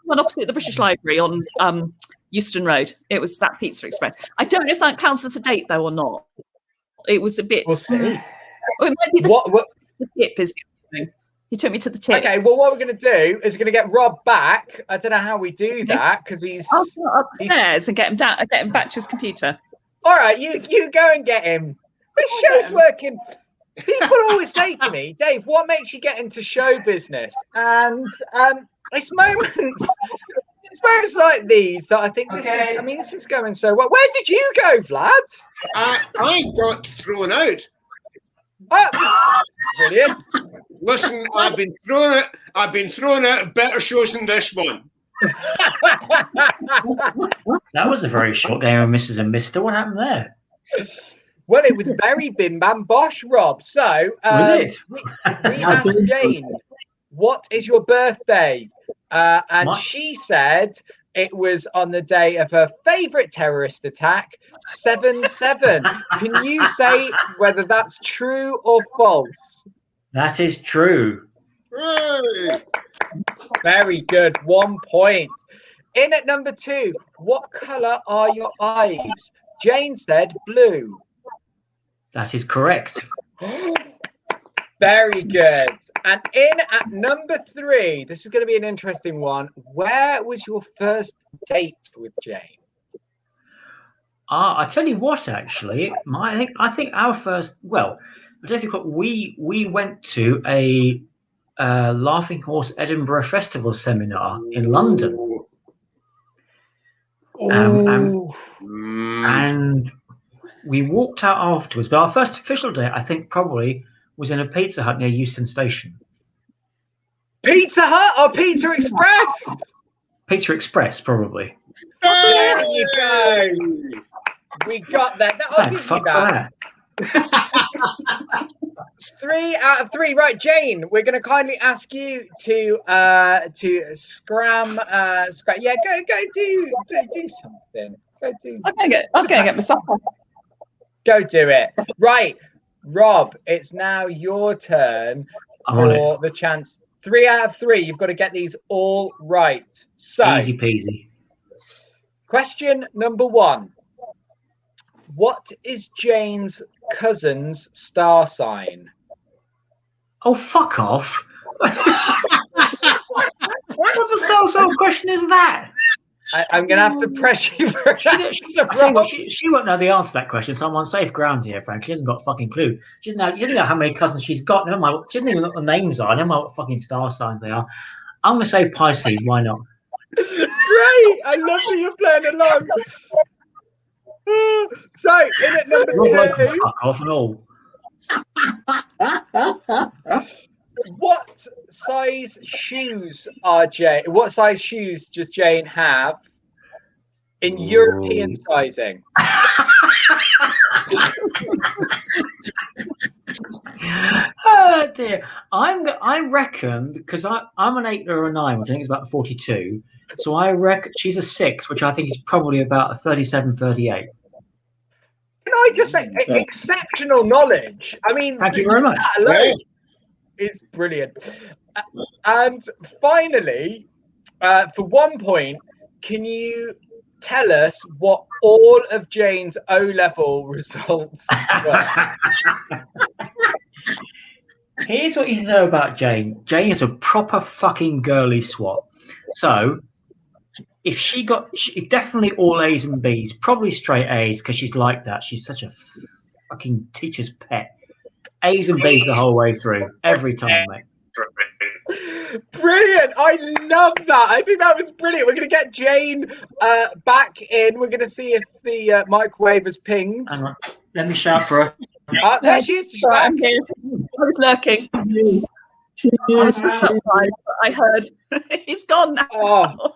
on opposite the British Library on Euston Road. It was that Pizza Express. I don't know if that counts as a date though or not. It was a bit. We'll see. It might be the tip is. He took me to the tip. Okay, well, what we're going to do is we're going to get Rob back. I don't know how we do that because I'll go upstairs and get him down. Get him back to his computer. All right, you go and get him. This show's working. People always say to me, Dave, what makes you get into show business? And it's moments like these that I think this is going so well. Where did you go, Vlad? I got thrown out. Oh, brilliant. Listen, I've been thrown out of better shows than this one. That was a very short game of Mrs. and Mr. What happened there? Well, it was very bim bam bosh, Rob. So we asked Jane, what is your birthday? And she said it was on the day of her favourite terrorist attack, 7/7. Can you say whether that's true or false? That is true. Hey. Very good. 1 point. In at number 2, what colour are your eyes? Jane said blue. That is correct. Very good. And in at number 3, this is going to be an interesting one. Where was your first date with Jane? I tell you what, actually, I think our first, well, difficult. We went to a Laughing Horse Edinburgh Festival seminar in London, and we walked out afterwards. But our first official date, I think, probably was in a Pizza Hut near Euston Station. Pizza Hut or Pizza Express? Pizza Express, probably. There you go. We got that. I'll give you that. 3 out of 3. Right, Jane, we're going to kindly ask you to scram. Yeah, go do something. Go do. I'm gonna get myself off. Go do it. Right, Rob, it's now your turn for the chance. 3 out of 3. You've got to get these all right. So, Easy peasy. Question number 1. What is Jane's cousin's star sign? Oh, fuck off. What sort of question is that? I'm going to have to press you for an answer, Rob. She won't know the answer to that question, so I'm on safe ground here, Frank. She hasn't got a fucking clue. She doesn't know how many cousins she's got. Never mind. She doesn't even know what the names are. Never mind what fucking star signs they are. I'm going to say Pisces. Why not? Great. I love that you're playing along. So, in at number 2. Fuck off and all. What size shoes are Jane? What size shoes does Jane have in European sizing? Oh dear. I reckon, because I'm an 8 or a 9, which I think is about 42. So I reckon she's a 6, which I think is probably about a 37, 38. Can I just say, exceptional knowledge? I mean, thank you very much. It's brilliant. And finally, for 1 point, can you tell us what all of Jane's O-level results were? Here's what you need to know about Jane. Jane is a proper fucking girly swat. So if she definitely all A's and B's, probably straight A's because she's like that. She's such a fucking teacher's pet. A's and B's the whole way through, every time, mate. Brilliant. I love that. I think that was brilliant. We're going to get Jane back in. We're going to see if the microwave has pinged. Hang on. Let me shout for her. There she is. I'm here. I was lurking. I was surprised, but I heard he's gone now. Oh.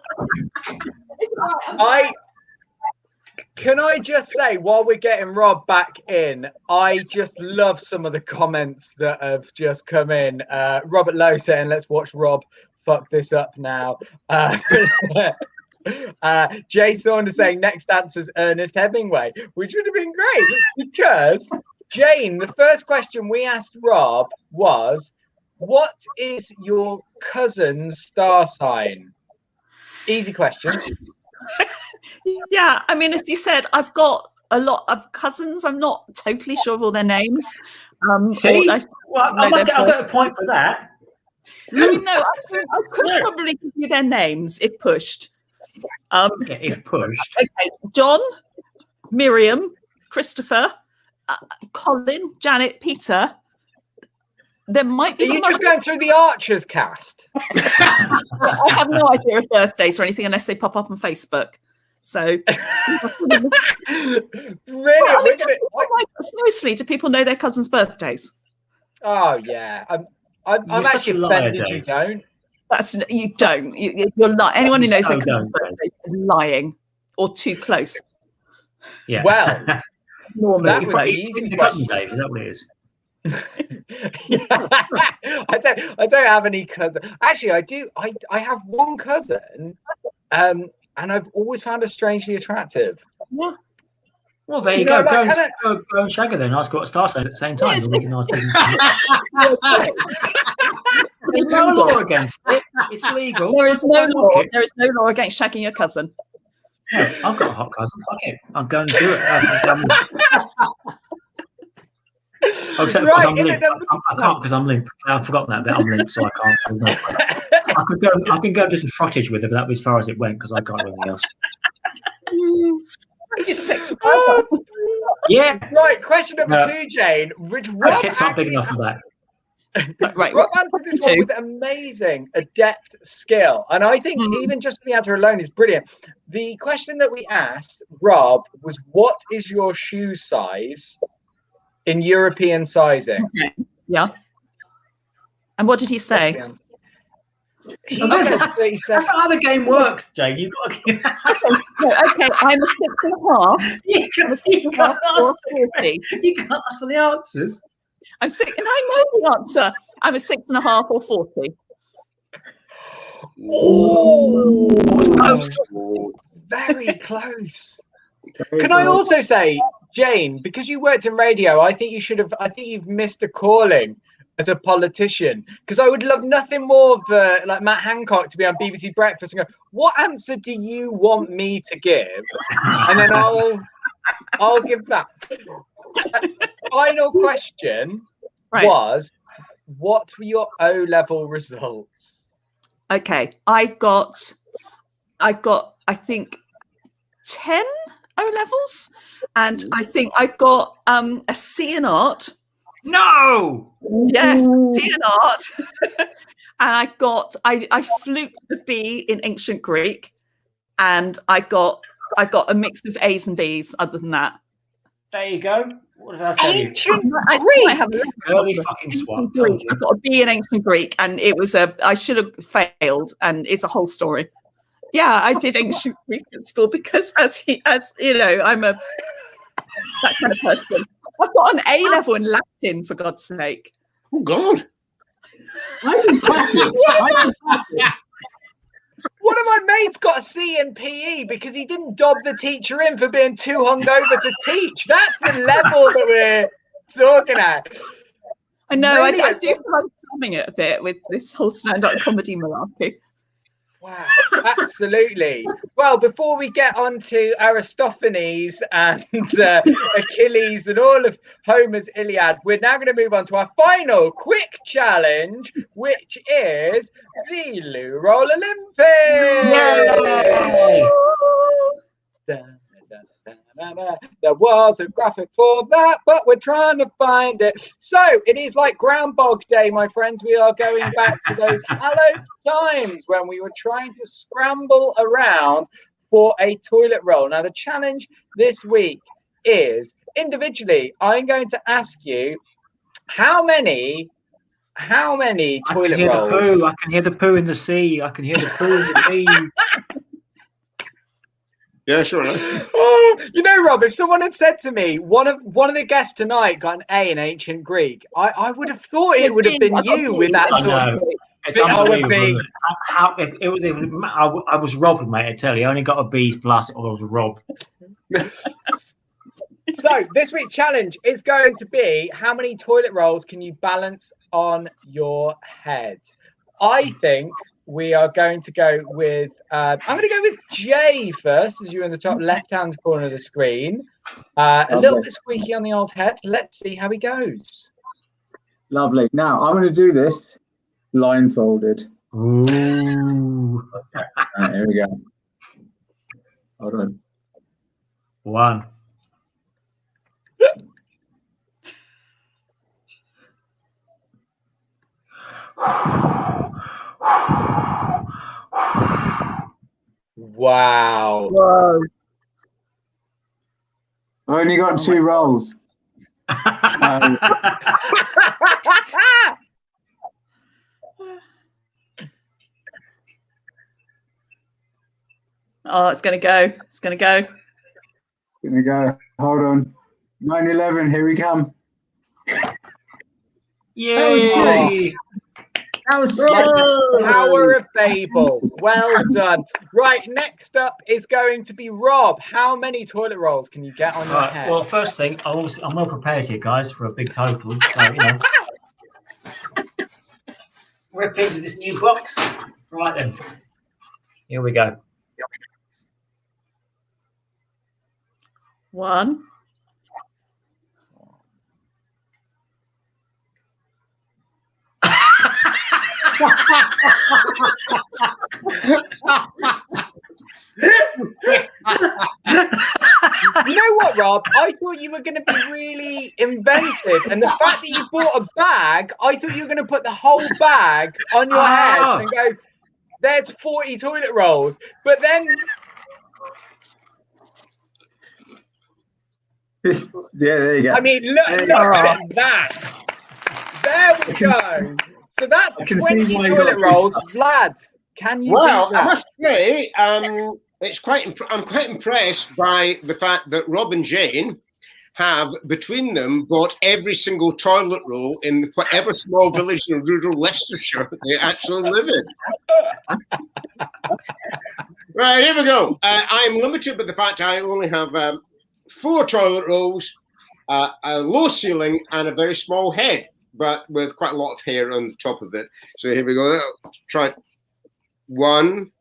Can I just say, while we're getting Rob back in, I just love some of the comments that have just come in. Robert Lowe saying, let's watch Rob fuck this up now. Jay Saunders saying, next answer's Ernest Hemingway, which would have been great because, Jane, the first question we asked Rob was, what is your cousin's star sign? Easy question. Yeah, I mean, as you said, I've got a lot of cousins. I'm not totally sure of all their names. See? I'll get a point for that. I mean, no, I could probably give you their names if pushed. If pushed. Okay, John, Miriam, Christopher, Colin, Janet, Peter. There might be. Are you just going through the Archers cast? I have no idea of birthdays or anything unless they pop up on Facebook. So, brilliant. Seriously, do people know their cousins' birthdays? Oh yeah, I'm actually offended you don't. You don't. You're lying. Anyone who knows their cousins' birthdays is lying or too close. Yeah. Well, normally that was the easy question, Dave. Is that what it is? I don't have any cousins. Actually, I do. I have one cousin, and I've always found her strangely attractive. Yeah. Well, there you go. Go and shag her then. Ask what star sign at the same time. There's no law against it. It's legal. There is no law. There is no law against shagging your cousin. No, I've got a hot cousin. Okay, I'll go and do it. Except Right, I'm limp. I can't because I'm limp. I've forgotten that bit. I'm limp, so I can't. There's no, I can go do some frottage with her, but that was as far as it went because I can't do anything else. It's sexy. Yeah. Right, question number 2, Jane. Which Rob It's not big enough for that. Right, Rob answered this one with amazing, adept skill. And I think even just the answer alone is brilliant. The question that we asked Rob was, what is your shoe size in European sizing? Okay. Yeah. And what did he say? He said, That's not how the game works, Jane. You've got to okay, I'm a 6.5. You can't ask for the answers. I'm 6, and I know the answer. I'm a 6.5 or 40. Oh, very close. Can I also say, Jane, because you worked in radio, I think you've missed a calling as a politician, because I would love nothing more for like Matt Hancock to be on BBC Breakfast and go, what answer do you want me to give? And then I'll give that. Final question was, what were your O-level results? Okay, I got I think 10 O-levels, and I think I got a C in art. No. Yes, C in art. And I fluked the B in ancient Greek, and I got a mix of A's and B's. Other than that, there you go. What did I tell you? Ancient Greek. I have Early fucking swap. I got a B in ancient Greek, and it was I should have failed, and it's a whole story. Yeah, I did ancient Greek at school because, as you know, I'm that kind of person. I've got an A level in Latin, for God's sake. Oh God! I did classics. One of my mates got a C in PE because he didn't dob the teacher in for being too hungover to teach. That's the level that we're talking at. I know. I do feel like summing it a bit with this whole stand-up comedy malarkey. Wow, absolutely. Well, before we get on to Aristophanes and Achilles and all of Homer's Iliad, we're now going to move on to our final quick challenge, which is the Loo Roll Olympics. Yay! There was a graphic for that, but we're trying to find it. So it is like Groundhog Day, my friends. We are going back to those hallowed times when we were trying to scramble around for a toilet roll. Now, the challenge this week is, individually, I'm going to ask you how many toilet rolls. I can hear the poo in the sea. I can hear the poo in the sea. Yeah, sure. Oh, you know, Rob, if someone had said to me, one of the guests tonight got an A in ancient Greek, I would have thought it would have been you with that sort of. It's unbelievable. I was robbed, mate. I tell you, I only got a B plus, or I was robbed. So this week's challenge is going to be, how many toilet rolls can you balance on your head? I think we are going to go with, I'm going to go with Jay first, as you're in the top left-hand corner of the screen. A little bit squeaky on the old head. Let's see how he goes. Lovely. Now, I'm going to do this blindfolded. Ooh. Right, here we go. Hold on. 1. Wow. Whoa. I've only got 2 rolls. Oh, it's going to go. It's going to go. It's going to go. Hold on. 9/11, here we come. Yay! That was like the Tower of Babel. Well done. Right, next up is going to be Rob. How many toilet rolls can you get on your head? Well, first thing, I'm well prepared here, guys, for a big total. So, you know. rip into this new box. Right then. Here we go. 1. You know what, Rob? I thought you were going to be really inventive, and the fact that you bought a bag, I thought you were going to put the whole bag on your head and go, "There's 40 toilet rolls." But then, there you go. I mean, look at that. There we go. So that's 20 toilet rolls. Vlad, can you? Well, I must say, it's I'm quite impressed by the fact that Rob and Jane have, between them, bought every single toilet roll in whatever small village in rural Leicestershire they actually live in. Right, here we go. I'm limited by the fact I only have 4 toilet rolls, a low ceiling, and a very small head, but with quite a lot of hair on top of it. So here we go. Try 1.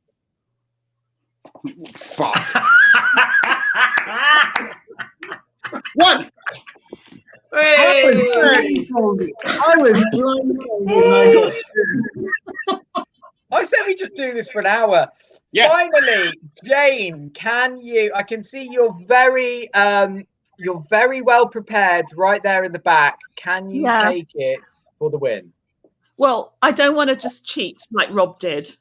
Fuck. 1. I was blindfolded. I said we just do this for an hour. Yeah. Finally, Jane, can you? I can see you're very well prepared right there in the back. Can you take it for the win? Well, I don't want to just cheat like Rob did.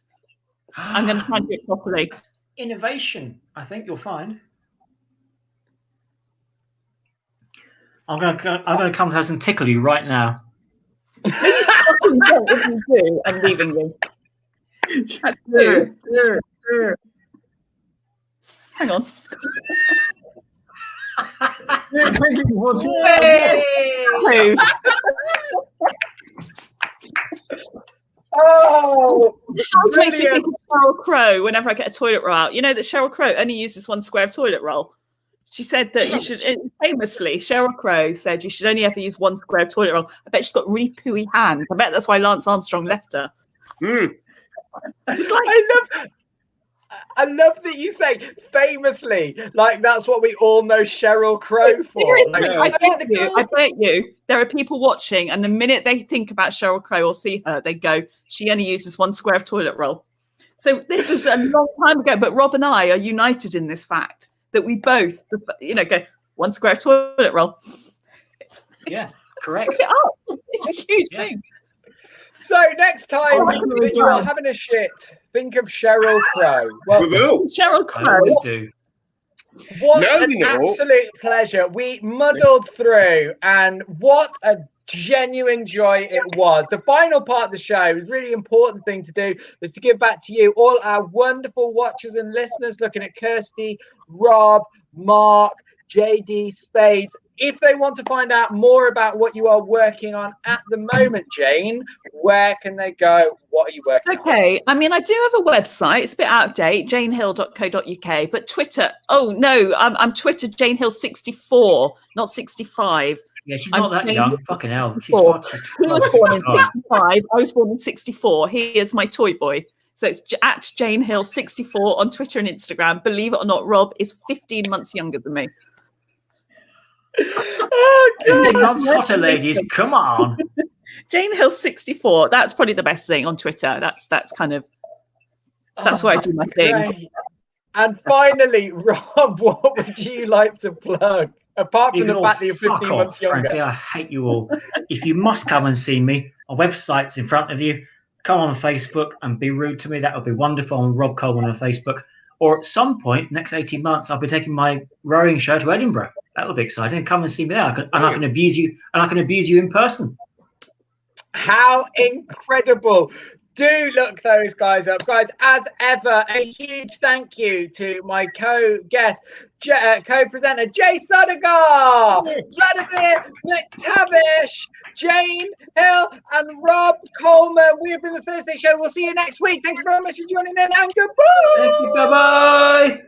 I'm going to try and do it properly. Innovation, I think you'll find. I'm going to come to us and tickle you right now. Please fucking don't. If you do, I'm leaving you. That's 2. Hang on. Oh, this always makes me think of Sheryl Crow whenever I get a toilet roll out. You know that Sheryl Crow only uses 1 square of toilet roll. She said that you should, famously, Sheryl Crow said you should only ever use 1 square of toilet roll. I bet she's got really pooey hands. I bet that's why Lance Armstrong left her. It's like, I love that you say famously, like that's what we all know Sheryl Crow for. Like, I bet you there are people watching, and the minute they think about Sheryl Crow or see her, they go, she only uses 1 square of toilet roll. So this was a long time ago, but Rob and I are united in this fact that we both, go 1 square of toilet roll. Correct. Look it up. It's a huge thing. So next time that you are having a shit, think of Sheryl Crow. Well, Sheryl Crow. What an absolute pleasure. We muddled through, and what a genuine joy it was. The final part of the show, the really important thing to do, was to give back to you, all our wonderful watchers and listeners, looking at Kirsty, Rob, Mark, JD, Spades. If they want to find out more about what you are working on at the moment, Jane, where can they go? What are you working on? Okay, I mean, I do have a website. It's a bit out of date, janehill.co.uk, but Twitter. Oh, no, I'm Twitter Janehill64, not 65. Yeah, she's not that young. Fucking hell. She's He was born in 65. I was born in 64. He is my toy boy. So it's at JaneHill64 on Twitter and Instagram. Believe it or not, Rob is 15 months younger than me. Oh, God. Hotter ladies, come on. JaneHill64. That's probably the best thing on Twitter. That's where I do my thing. Great. And finally, Rob, what would you like to plug? Apart from the fact that you're 15 months younger. Frankly, I hate you all. If you must come and see me, our website's in front of you. Come on Facebook and be rude to me. That would be wonderful on Rob Coleman on Facebook. Or at some point, next 18 months, I'll be taking my rowing show to Edinburgh. That'll be exciting. Come and see me there. I can abuse you, and I can abuse you in person. How incredible. Do look those guys up. Guys, as ever, a huge thank you to my co-guest, co-presenter, Jay Sodagar, Vladimir McTavish, Jane Hill, and Rob Coleman. We have been the Thursday Show. We'll see you next week. Thank you very much for joining in, and goodbye. Thank you. Bye-bye.